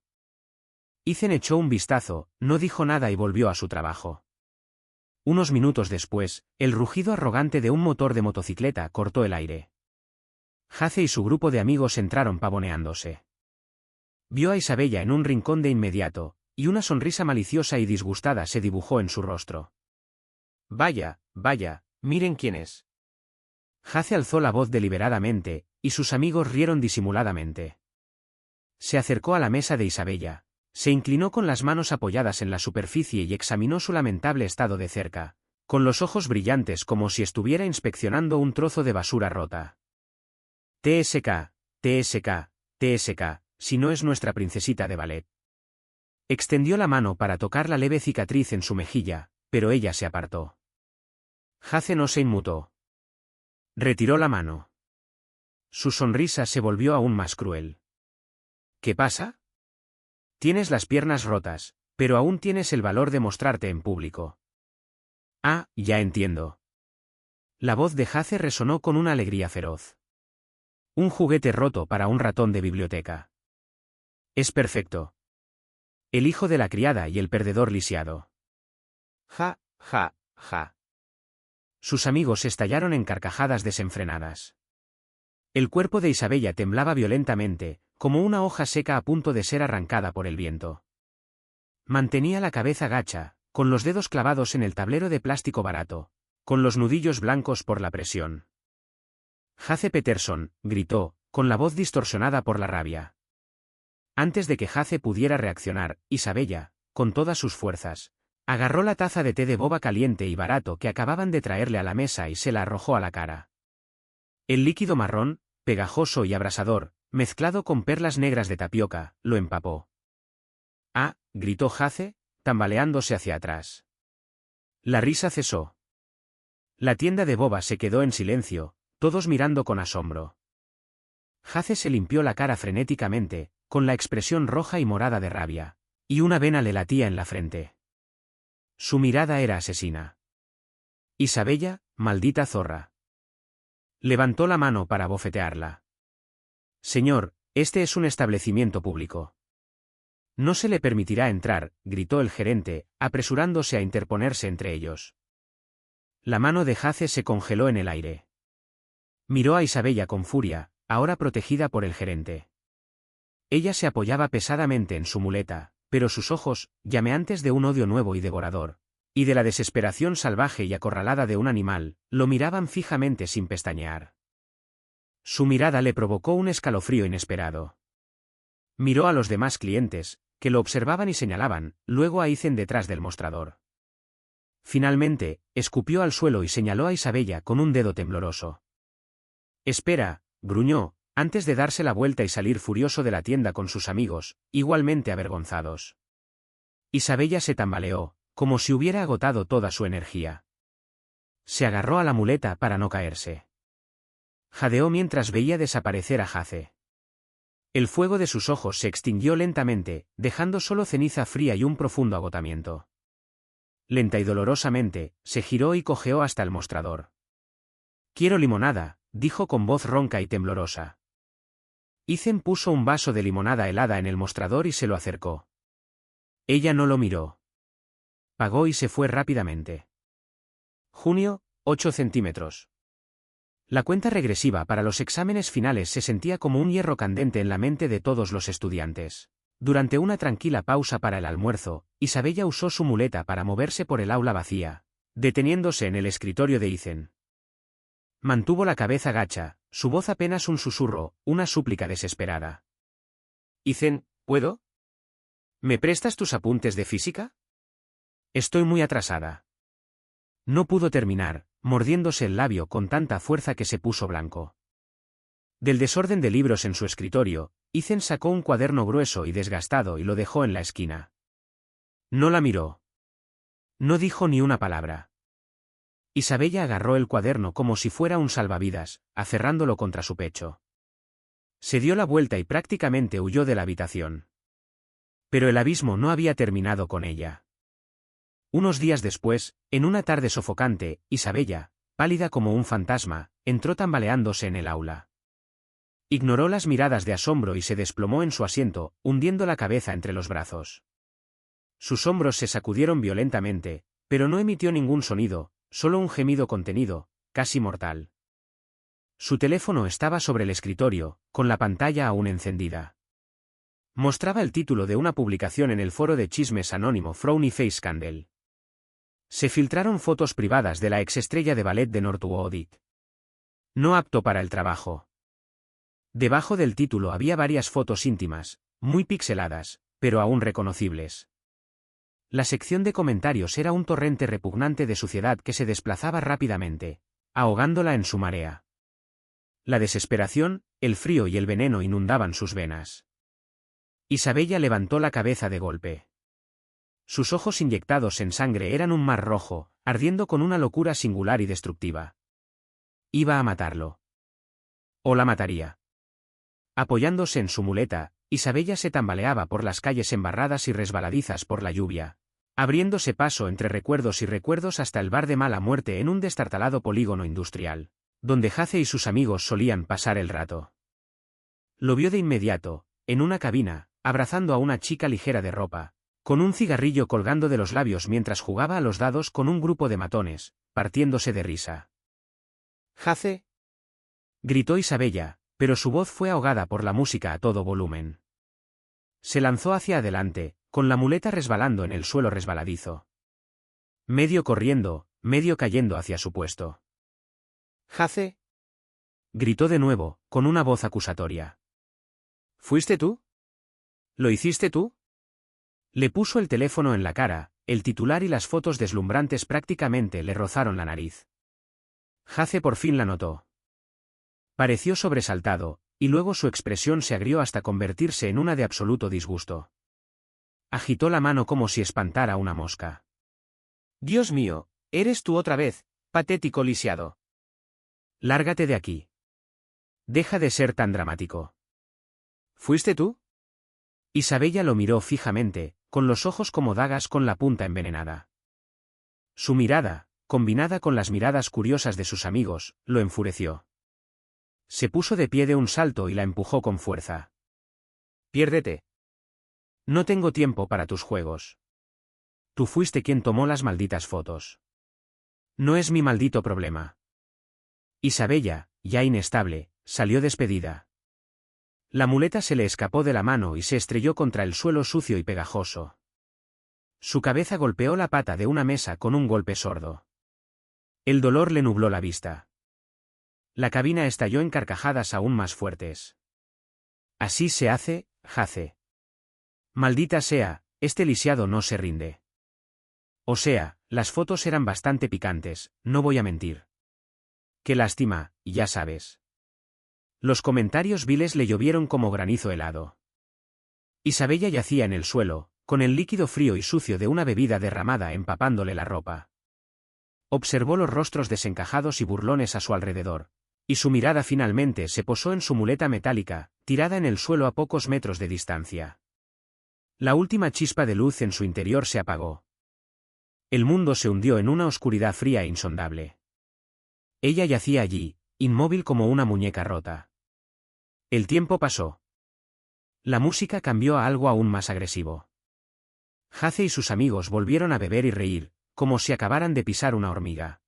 Ethan echó un vistazo, no dijo nada y volvió a su trabajo. Unos minutos después, el rugido arrogante de un motor de motocicleta cortó el aire. Jace y su grupo de amigos entraron pavoneándose. Vio a Isabella en un rincón de inmediato, y una sonrisa maliciosa y disgustada se dibujó en su rostro. Vaya, vaya, miren quién es. Jace alzó la voz deliberadamente, y sus amigos rieron disimuladamente. Se acercó a la mesa de Isabella, se inclinó con las manos apoyadas en la superficie y examinó su lamentable estado de cerca, con los ojos brillantes como si estuviera inspeccionando un trozo de basura rota. TSK, TSK, TSK, si no es nuestra princesita de ballet. Extendió la mano para tocar la leve cicatriz en su mejilla, pero ella se apartó. Jace no se inmutó. Retiró la mano. Su sonrisa se volvió aún más cruel. ¿Qué pasa? Tienes las piernas rotas, pero aún tienes el valor de mostrarte en público. Ah, ya entiendo. La voz de Jace resonó con una alegría feroz. Un juguete roto para un ratón de biblioteca. Es perfecto. El hijo de la criada y el perdedor lisiado. Ja, ja, ja. Sus amigos estallaron en carcajadas desenfrenadas. El cuerpo de Isabella temblaba violentamente, como una hoja seca a punto de ser arrancada por el viento. Mantenía la cabeza gacha, con los dedos clavados en el tablero de plástico barato, con los nudillos blancos por la presión. Jace Peterson, gritó, con la voz distorsionada por la rabia. Antes de que Jace pudiera reaccionar, Isabella, con todas sus fuerzas, agarró la taza de té de boba caliente y barato que acababan de traerle a la mesa y se la arrojó a la cara. El líquido marrón, pegajoso y abrasador, mezclado con perlas negras de tapioca, lo empapó. ¡Ah!, gritó Jace, tambaleándose hacia atrás. La risa cesó. La tienda de Boba se quedó en silencio, todos mirando con asombro. Jace se limpió la cara frenéticamente, con la expresión roja y morada de rabia, y una vena le latía en la frente. Su mirada era asesina. Isabella, maldita zorra. Levantó la mano para bofetearla. Señor, este es un establecimiento público. No se le permitirá entrar, gritó el gerente, apresurándose a interponerse entre ellos. La mano de Jace se congeló en el aire. Miró a Isabella con furia, ahora protegida por el gerente. Ella se apoyaba pesadamente en su muleta, pero sus ojos, llameantes de un odio nuevo y devorador, y de la desesperación salvaje y acorralada de un animal, lo miraban fijamente sin pestañear. Su mirada le provocó un escalofrío inesperado. Miró a los demás clientes, que lo observaban y señalaban, luego a Ethan detrás del mostrador. Finalmente, escupió al suelo y señaló a Isabella con un dedo tembloroso. «Espera», gruñó, antes de darse la vuelta y salir furioso de la tienda con sus amigos, igualmente avergonzados. Isabella se tambaleó, como si hubiera agotado toda su energía. Se agarró a la muleta para no caerse. Jadeó mientras veía desaparecer a Jace. El fuego de sus ojos se extinguió lentamente, dejando solo ceniza fría y un profundo agotamiento. Lenta y dolorosamente, se giró y cojeó hasta el mostrador. «Quiero limonada», dijo con voz ronca y temblorosa. Ethan puso un vaso de limonada helada en el mostrador y se lo acercó. Ella no lo miró. Pagó y se fue rápidamente. Junio, 8 centímetros. La cuenta regresiva para los exámenes finales se sentía como un hierro candente en la mente de todos los estudiantes. Durante una tranquila pausa para el almuerzo, Isabella usó su muleta para moverse por el aula vacía, deteniéndose en el escritorio de Ethan. Mantuvo la cabeza gacha, su voz apenas un susurro, una súplica desesperada. «Ethan, ¿puedo? ¿Me prestas tus apuntes de física? Estoy muy atrasada». No pudo terminar, mordiéndose el labio con tanta fuerza que se puso blanco. Del desorden de libros en su escritorio, Ethan sacó un cuaderno grueso y desgastado y lo dejó en la esquina. No la miró. No dijo ni una palabra. Isabella agarró el cuaderno como si fuera un salvavidas, aferrándolo contra su pecho. Se dio la vuelta y prácticamente huyó de la habitación. Pero el abismo no había terminado con ella. Unos días después, en una tarde sofocante, Isabella, pálida como un fantasma, entró tambaleándose en el aula. Ignoró las miradas de asombro y se desplomó en su asiento, hundiendo la cabeza entre los brazos. Sus hombros se sacudieron violentamente, pero no emitió ningún sonido, solo un gemido contenido, casi mortal. Su teléfono estaba sobre el escritorio, con la pantalla aún encendida. Mostraba el título de una publicación en el foro de chismes anónimo Frowny Face Candle. Se filtraron fotos privadas de la exestrella de ballet de Northwood. No apto para el trabajo. Debajo del título había varias fotos íntimas, muy pixeladas, pero aún reconocibles. La sección de comentarios era un torrente repugnante de suciedad que se desplazaba rápidamente, ahogándola en su marea. La desesperación, el frío y el veneno inundaban sus venas. Isabella levantó la cabeza de golpe. Sus ojos inyectados en sangre eran un mar rojo, ardiendo con una locura singular y destructiva. Iba a matarlo. O la mataría. Apoyándose en su muleta, Isabella se tambaleaba por las calles embarradas y resbaladizas por la lluvia, abriéndose paso entre recuerdos y recuerdos hasta el bar de mala muerte en un destartalado polígono industrial, donde Jace y sus amigos solían pasar el rato. Lo vio de inmediato, en una cabina, abrazando a una chica ligera de ropa, con un cigarrillo colgando de los labios mientras jugaba a los dados con un grupo de matones, partiéndose de risa. «¿Jace?», gritó Isabella, pero su voz fue ahogada por la música a todo volumen. Se lanzó hacia adelante, con la muleta resbalando en el suelo resbaladizo. Medio corriendo, medio cayendo hacia su puesto. «¿Jace?», gritó de nuevo, con una voz acusatoria. «¿Fuiste tú? ¿Lo hiciste tú?». Le puso el teléfono en la cara, el titular y las fotos deslumbrantes prácticamente le rozaron la nariz. Jace por fin la notó. Pareció sobresaltado, y luego su expresión se agrió hasta convertirse en una de absoluto disgusto. Agitó la mano como si espantara una mosca. «Dios mío, ¿eres tú otra vez?», Patético lisiado. Lárgate de aquí. Deja de ser tan dramático. ¿Fuiste tú? Isabella lo miró fijamente, con los ojos como dagas con la punta envenenada. Su mirada, combinada con las miradas curiosas de sus amigos, lo enfureció. Se puso de pie de un salto y la empujó con fuerza. Piérdete. No tengo tiempo para tus juegos. Tú fuiste quien tomó las malditas fotos. No es mi maldito problema. Isabella, ya inestable, salió despedida. La muleta se le escapó de la mano y se estrelló contra el suelo sucio y pegajoso. Su cabeza golpeó la pata de una mesa con un golpe sordo. El dolor le nubló la vista. La cabina estalló en carcajadas aún más fuertes. Así se hace, Jace. Maldita sea, este lisiado no se rinde. O sea, las fotos eran bastante picantes, no voy a mentir. Qué lástima, ya sabes. Los comentarios viles le llovieron como granizo helado. Isabella yacía en el suelo, con el líquido frío y sucio de una bebida derramada empapándole la ropa. Observó los rostros desencajados y burlones a su alrededor, y su mirada finalmente se posó en su muleta metálica, tirada en el suelo a pocos metros de distancia. La última chispa de luz en su interior se apagó. El mundo se hundió en una oscuridad fría e insondable. Ella yacía allí, inmóvil como una muñeca rota. El tiempo pasó. La música cambió a algo aún más agresivo. Jace y sus amigos volvieron a beber y reír, como si acabaran de pisar una hormiga.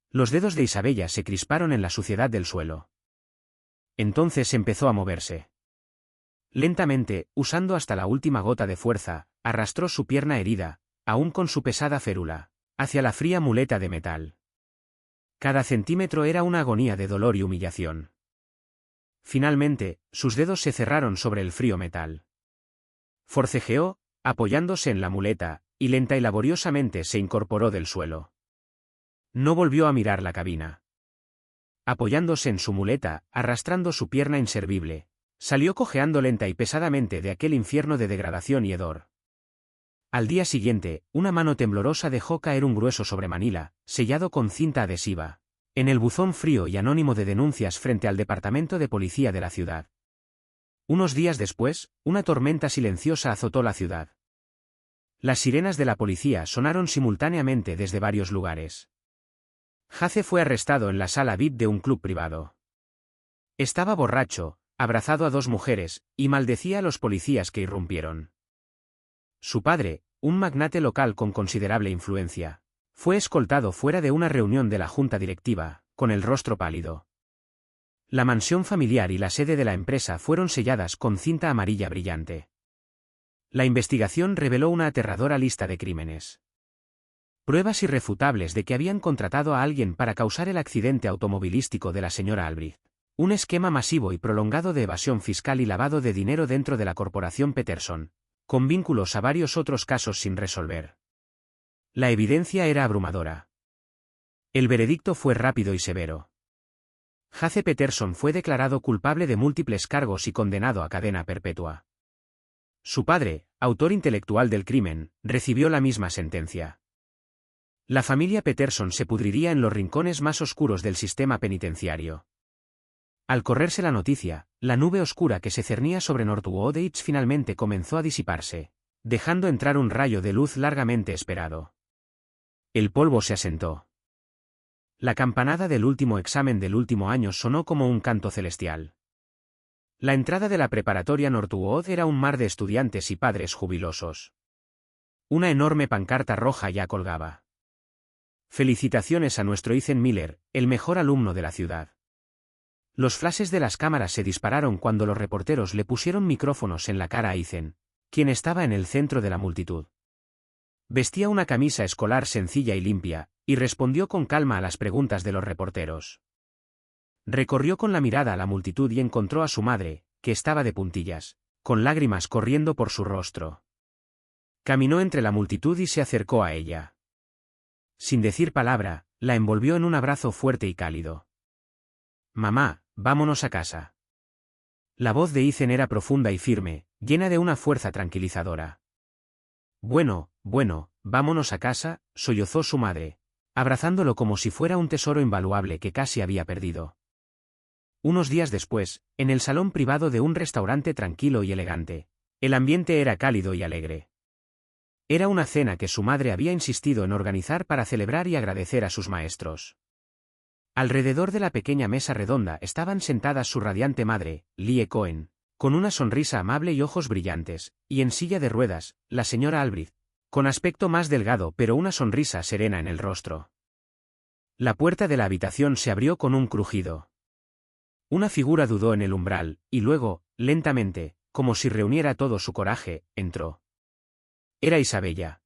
Los dedos de Isabella se crisparon en la suciedad del suelo. Entonces empezó a moverse. Lentamente, usando hasta la última gota de fuerza, arrastró su pierna herida, aún con su pesada férula, hacia la fría muleta de metal. Cada centímetro era una agonía de dolor y humillación. Finalmente, sus dedos se cerraron sobre el frío metal. Forcejeó, apoyándose en la muleta, y lenta y laboriosamente se incorporó del suelo. No volvió a mirar la cabina. Apoyándose en su muleta, arrastrando su pierna inservible, salió cojeando lenta y pesadamente de aquel infierno de degradación y hedor. Al día siguiente, una mano temblorosa dejó caer un grueso sobre Manila, sellado con cinta adhesiva, en el buzón frío y anónimo de denuncias frente al departamento de policía de la ciudad. Unos días después, una tormenta silenciosa azotó la ciudad. Las sirenas de la policía sonaron simultáneamente desde varios lugares. Jace fue arrestado en la sala VIP de un club privado. Estaba borracho, abrazado a dos mujeres, y maldecía a los policías que irrumpieron. Su padre, un magnate local con considerable influencia, fue escoltado fuera de una reunión de la junta directiva, con el rostro pálido. La mansión familiar y la sede de la empresa fueron selladas con cinta amarilla brillante. La investigación reveló una aterradora lista de crímenes. Pruebas irrefutables de que habían contratado a alguien para causar el accidente automovilístico de la señora Albrecht. Un esquema masivo y prolongado de evasión fiscal y lavado de dinero dentro de la corporación Peterson, con vínculos a varios otros casos sin resolver. La evidencia era abrumadora. El veredicto fue rápido y severo. Jace Peterson fue declarado culpable de múltiples cargos y condenado a cadena perpetua. Su padre, autor intelectual del crimen, recibió la misma sentencia. La familia Peterson se pudriría en los rincones más oscuros del sistema penitenciario. Al correrse la noticia, la nube oscura que se cernía sobre Northwood finalmente comenzó a disiparse, dejando entrar un rayo de luz largamente esperado. El polvo se asentó. La campanada del último examen del último año sonó como un canto celestial. La entrada de la preparatoria Northwood era un mar de estudiantes y padres jubilosos. Una enorme pancarta roja ya colgaba. Felicitaciones a nuestro Ethan Miller, el mejor alumno de la ciudad. Los flashes de las cámaras se dispararon cuando los reporteros le pusieron micrófonos en la cara a Ethan, quien estaba en el centro de la multitud. Vestía una camisa escolar sencilla y limpia, y respondió con calma a las preguntas de los reporteros. Recorrió con la mirada a la multitud y encontró a su madre, que estaba de puntillas, con lágrimas corriendo por su rostro. Caminó entre la multitud y se acercó a ella. Sin decir palabra, la envolvió en un abrazo fuerte y cálido. «Mamá, vámonos a casa». La voz de Ethan era profunda y firme, llena de una fuerza tranquilizadora. Bueno, vámonos a casa», sollozó su madre, abrazándolo como si fuera un tesoro invaluable que casi había perdido. Unos días después, en el salón privado de un restaurante tranquilo y elegante, el ambiente era cálido y alegre. Era una cena que su madre había insistido en organizar para celebrar y agradecer a sus maestros. Alrededor de la pequeña mesa redonda estaban sentadas su radiante madre, Lie Cohen, con una sonrisa amable y ojos brillantes, y en silla de ruedas, la señora Albrecht, con aspecto más delgado pero una sonrisa serena en el rostro. La puerta de la habitación se abrió con un crujido. Una figura dudó en el umbral, y luego, lentamente, como si reuniera todo su coraje, entró. Era Isabella.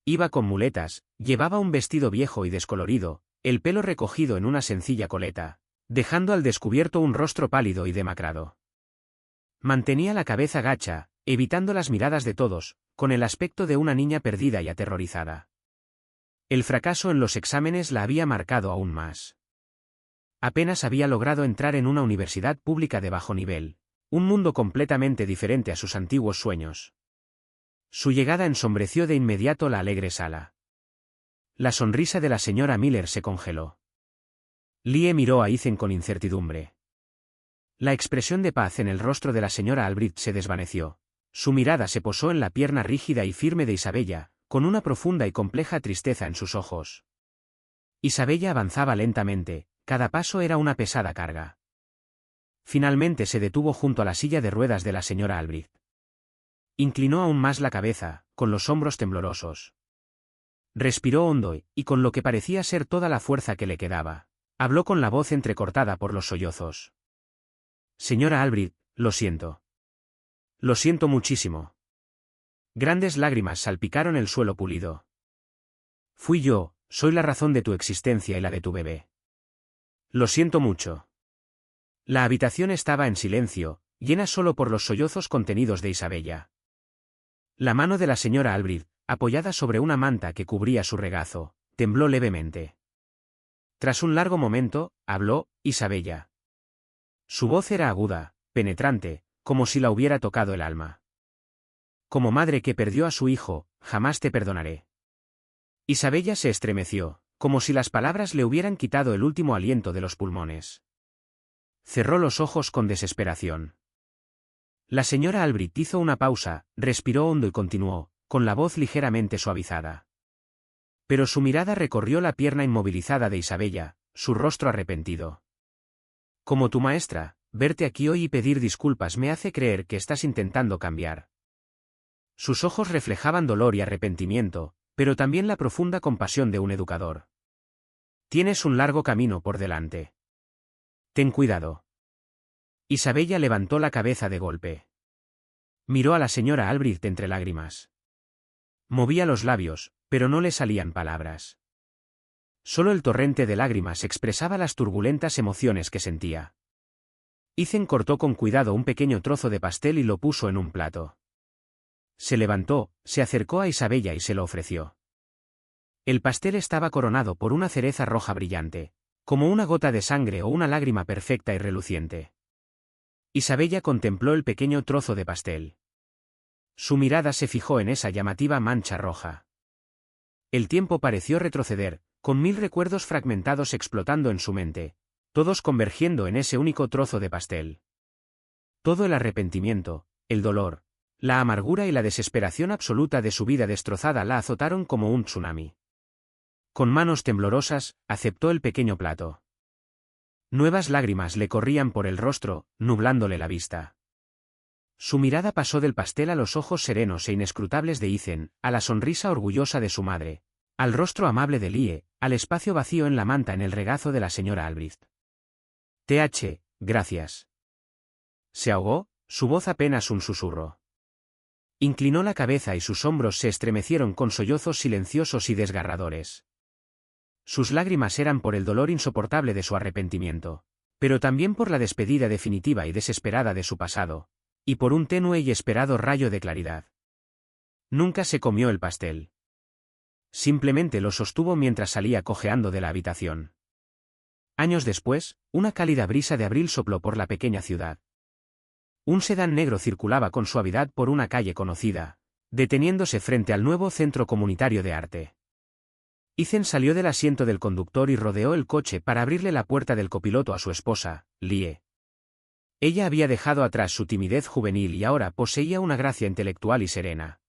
Iba con muletas, llevaba un vestido viejo y descolorido, el pelo recogido en una sencilla coleta, dejando al descubierto un rostro pálido y demacrado. Mantenía la cabeza gacha, evitando las miradas de todos, con el aspecto de una niña perdida y aterrorizada. El fracaso en los exámenes la había marcado aún más. Apenas había logrado entrar en una universidad pública de bajo nivel, un mundo completamente diferente a sus antiguos sueños. Su llegada ensombreció de inmediato la alegre sala. La sonrisa de la señora Miller se congeló. Lie miró a Ethan con incertidumbre. La expresión de paz en el rostro de la señora Albrecht se desvaneció. Su mirada se posó en la pierna rígida y firme de Isabella, con una profunda y compleja tristeza en sus ojos. Isabella avanzaba lentamente, cada paso era una pesada carga. Finalmente se detuvo junto a la silla de ruedas de la señora Albrecht. Inclinó aún más la cabeza, con los hombros temblorosos. Respiró hondo y, con lo que parecía ser toda la fuerza que le quedaba, habló con la voz entrecortada por los sollozos. Señora Albrecht, lo siento. Lo siento muchísimo. Grandes lágrimas salpicaron el suelo pulido. Fui yo, soy la razón de tu existencia y la de tu bebé. Lo siento mucho. La habitación estaba en silencio, llena solo por los sollozos contenidos de Isabella. La mano de la señora Albrecht, apoyada sobre una manta que cubría su regazo, tembló levemente. Tras un largo momento, habló Isabella. Su voz era aguda, penetrante, como si la hubiera tocado el alma. Como madre que perdió a su hijo, jamás te perdonaré. Isabella se estremeció, como si las palabras le hubieran quitado el último aliento de los pulmones. Cerró los ojos con desesperación. La señora Albrecht hizo una pausa, respiró hondo y continuó, con la voz ligeramente suavizada. Pero su mirada recorrió la pierna inmovilizada de Isabella, su rostro arrepentido. Como tu maestra, verte aquí hoy y pedir disculpas me hace creer que estás intentando cambiar. Sus ojos reflejaban dolor y arrepentimiento, pero también la profunda compasión de un educador. Tienes un largo camino por delante. Ten cuidado. Isabella levantó la cabeza de golpe. Miró a la señora Albrecht entre lágrimas. Movía los labios, pero no le salían palabras. Solo el torrente de lágrimas expresaba las turbulentas emociones que sentía. Ethan cortó con cuidado un pequeño trozo de pastel y lo puso en un plato. Se levantó, se acercó a Isabella y se lo ofreció. El pastel estaba coronado por una cereza roja brillante, como una gota de sangre o una lágrima perfecta y reluciente. Isabella contempló el pequeño trozo de pastel. Su mirada se fijó en esa llamativa mancha roja. El tiempo pareció retroceder, con 1000 recuerdos fragmentados explotando en su mente, todos convergiendo en ese único trozo de pastel. Todo el arrepentimiento, el dolor, la amargura y la desesperación absoluta de su vida destrozada la azotaron como un tsunami. Con manos temblorosas, aceptó el pequeño plato. Nuevas lágrimas le corrían por el rostro, nublándole la vista. Su mirada pasó del pastel a los ojos serenos e inescrutables de Ethan, a la sonrisa orgullosa de su madre, al rostro amable de Lie, al espacio vacío en la manta en el regazo de la señora Albrecht. Gracias. Se ahogó, su voz apenas un susurro. Inclinó la cabeza y sus hombros se estremecieron con sollozos silenciosos y desgarradores. Sus lágrimas eran por el dolor insoportable de su arrepentimiento, pero también por la despedida definitiva y desesperada de su pasado, y por un tenue y esperado rayo de claridad. Nunca se comió el pastel. Simplemente lo sostuvo mientras salía cojeando de la habitación. Años después, una cálida brisa de abril sopló por la pequeña ciudad. Un sedán negro circulaba con suavidad por una calle conocida, deteniéndose frente al nuevo centro comunitario de arte. Ethan salió del asiento del conductor y rodeó el coche para abrirle la puerta del copiloto a su esposa, Lie. Ella había dejado atrás su timidez juvenil y ahora poseía una gracia intelectual y serena.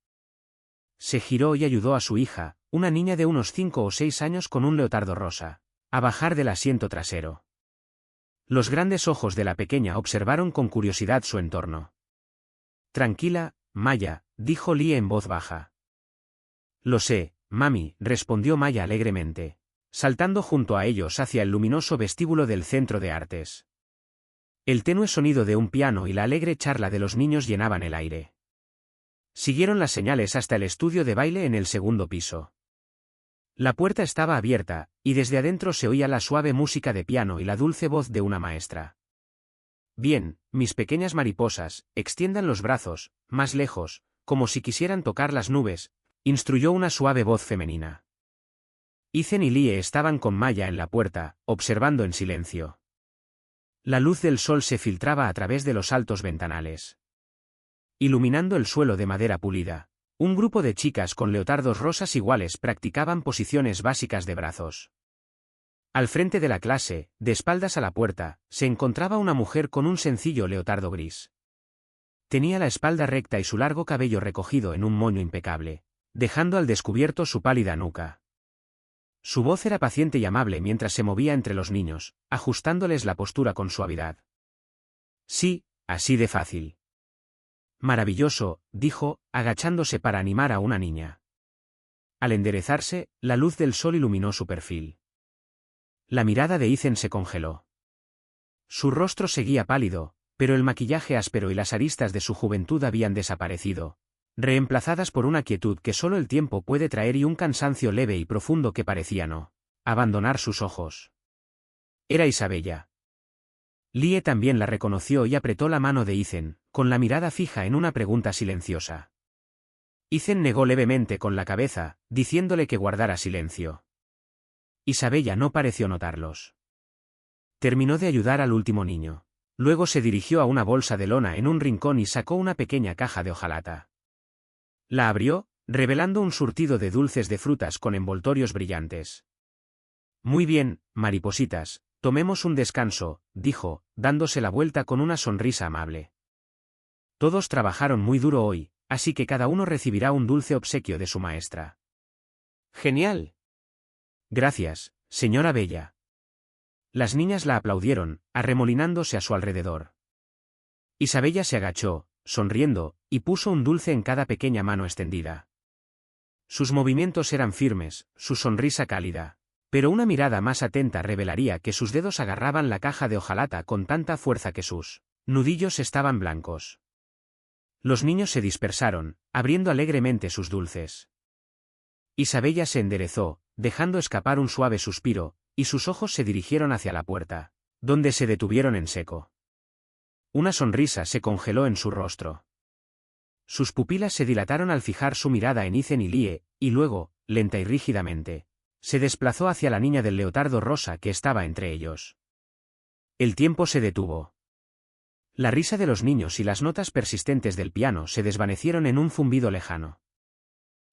Se giró y ayudó a su hija, una niña de unos 5 o 6 años con un leotardo rosa, a bajar del asiento trasero. Los grandes ojos de la pequeña observaron con curiosidad su entorno. Tranquila, Maya, dijo Lie en voz baja. Lo sé, mami, respondió Maya alegremente, saltando junto a ellos hacia el luminoso vestíbulo del centro de artes. El tenue sonido de un piano y la alegre charla de los niños llenaban el aire. Siguieron las señales hasta el estudio de baile en el segundo piso. La puerta estaba abierta, y desde adentro se oía la suave música de piano y la dulce voz de una maestra. Bien, mis pequeñas mariposas, extiendan los brazos, más lejos, como si quisieran tocar las nubes, instruyó una suave voz femenina. Ethan y Lie estaban con Maya en la puerta, observando en silencio. La luz del sol se filtraba a través de los altos ventanales. Iluminando el suelo de madera pulida, un grupo de chicas con leotardos rosas iguales practicaban posiciones básicas de brazos. Al frente de la clase, de espaldas a la puerta, se encontraba una mujer con un sencillo leotardo gris. Tenía la espalda recta y su largo cabello recogido en un moño impecable, dejando al descubierto su pálida nuca. Su voz era paciente y amable mientras se movía entre los niños, ajustándoles la postura con suavidad. Sí, así de fácil. Maravilloso, dijo, agachándose para animar a una niña. Al enderezarse, la luz del sol iluminó su perfil. La mirada de Ethan se congeló. Su rostro seguía pálido, pero el maquillaje áspero y las aristas de su juventud habían desaparecido, reemplazadas por una quietud que solo el tiempo puede traer y un cansancio leve y profundo que parecía no abandonar sus ojos. Era Isabella. Lie también la reconoció y apretó la mano de Ethan, con la mirada fija en una pregunta silenciosa. Ethan negó levemente con la cabeza, diciéndole que guardara silencio. Isabella no pareció notarlos. Terminó de ayudar al último niño. Luego se dirigió a una bolsa de lona en un rincón y sacó una pequeña caja de hojalata. La abrió, revelando un surtido de dulces de frutas con envoltorios brillantes. Muy bien, maripositas, tomemos un descanso, dijo, dándose la vuelta con una sonrisa amable. Todos trabajaron muy duro hoy, así que cada uno recibirá un dulce obsequio de su maestra. Genial. Gracias, señora Bella. Las niñas la aplaudieron, arremolinándose a su alrededor. Isabella se agachó, sonriendo, y puso un dulce en cada pequeña mano extendida. Sus movimientos eran firmes, su sonrisa cálida, pero una mirada más atenta revelaría que sus dedos agarraban la caja de hojalata con tanta fuerza que sus nudillos estaban blancos. Los niños se dispersaron, abriendo alegremente sus dulces. Isabella se enderezó, dejando escapar un suave suspiro, y sus ojos se dirigieron hacia la puerta, donde se detuvieron en seco. Una sonrisa se congeló en su rostro. Sus pupilas se dilataron al fijar su mirada en Ethan y Lie, y luego, lenta y rígidamente, se desplazó hacia la niña del leotardo rosa que estaba entre ellos. El tiempo se detuvo. La risa de los niños y las notas persistentes del piano se desvanecieron en un zumbido lejano.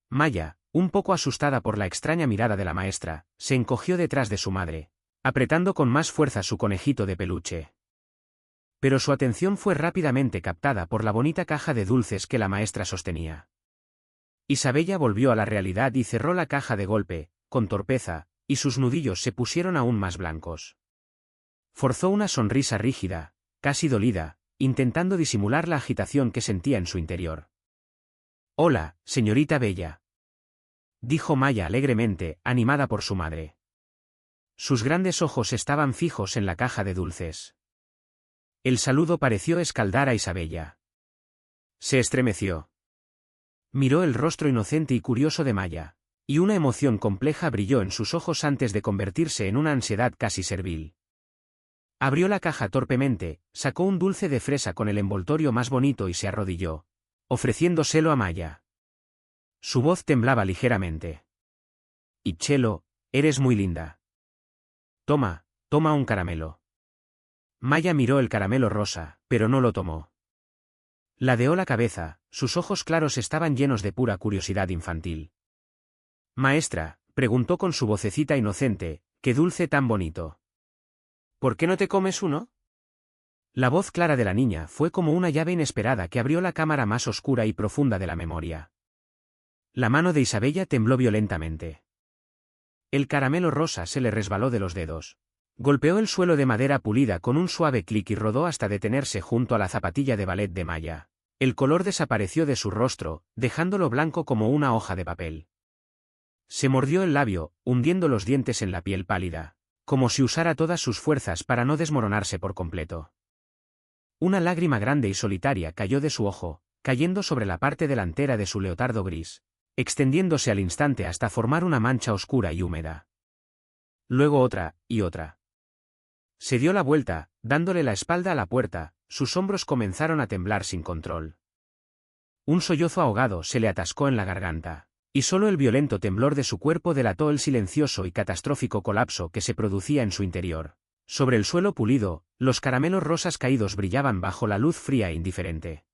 Maya, un poco asustada por la extraña mirada de la maestra, se encogió detrás de su madre, apretando con más fuerza su conejito de peluche. Pero su atención fue rápidamente captada por la bonita caja de dulces que la maestra sostenía. Isabella volvió a la realidad y cerró la caja de golpe, con torpeza, y sus nudillos se pusieron aún más blancos. Forzó una sonrisa rígida, casi dolida, intentando disimular la agitación que sentía en su interior. «Hola, señorita Bella», dijo Maya alegremente, animada por su madre. Sus grandes ojos estaban fijos en la caja de dulces. El saludo pareció escaldar a Isabella. Se estremeció. Miró el rostro inocente y curioso de Maya, y una emoción compleja brilló en sus ojos antes de convertirse en una ansiedad casi servil. Abrió la caja torpemente, sacó un dulce de fresa con el envoltorio más bonito y se arrodilló, ofreciéndoselo a Maya. Su voz temblaba ligeramente. «Ichelo, eres muy linda. Toma un caramelo». Maya miró el caramelo rosa, pero no lo tomó. Ladeó la cabeza, sus ojos claros estaban llenos de pura curiosidad infantil. «Maestra, Preguntó con su vocecita inocente, qué dulce tan bonito. ¿Por qué no te comes uno? La voz clara de la niña fue como una llave inesperada que abrió la cámara más oscura y profunda de la memoria. La mano de Isabella tembló violentamente. El caramelo rosa se le resbaló de los dedos. Golpeó el suelo de madera pulida con un suave clic y rodó hasta detenerse junto a la zapatilla de ballet de Maya. El color desapareció de su rostro, dejándolo blanco como una hoja de papel. Se mordió el labio, hundiendo los dientes en la piel pálida, como si usara todas sus fuerzas para no desmoronarse por completo. Una lágrima grande y solitaria cayó de su ojo, cayendo sobre la parte delantera de su leotardo gris, extendiéndose al instante hasta formar una mancha oscura y húmeda. Luego otra, y otra. Se dio la vuelta, dándole la espalda a la puerta, sus hombros comenzaron a temblar sin control. Un sollozo ahogado se le atascó en la garganta, y solo el violento temblor de su cuerpo delató el silencioso y catastrófico colapso que se producía en su interior. Sobre el suelo pulido, los caramelos rosas caídos brillaban bajo la luz fría e indiferente.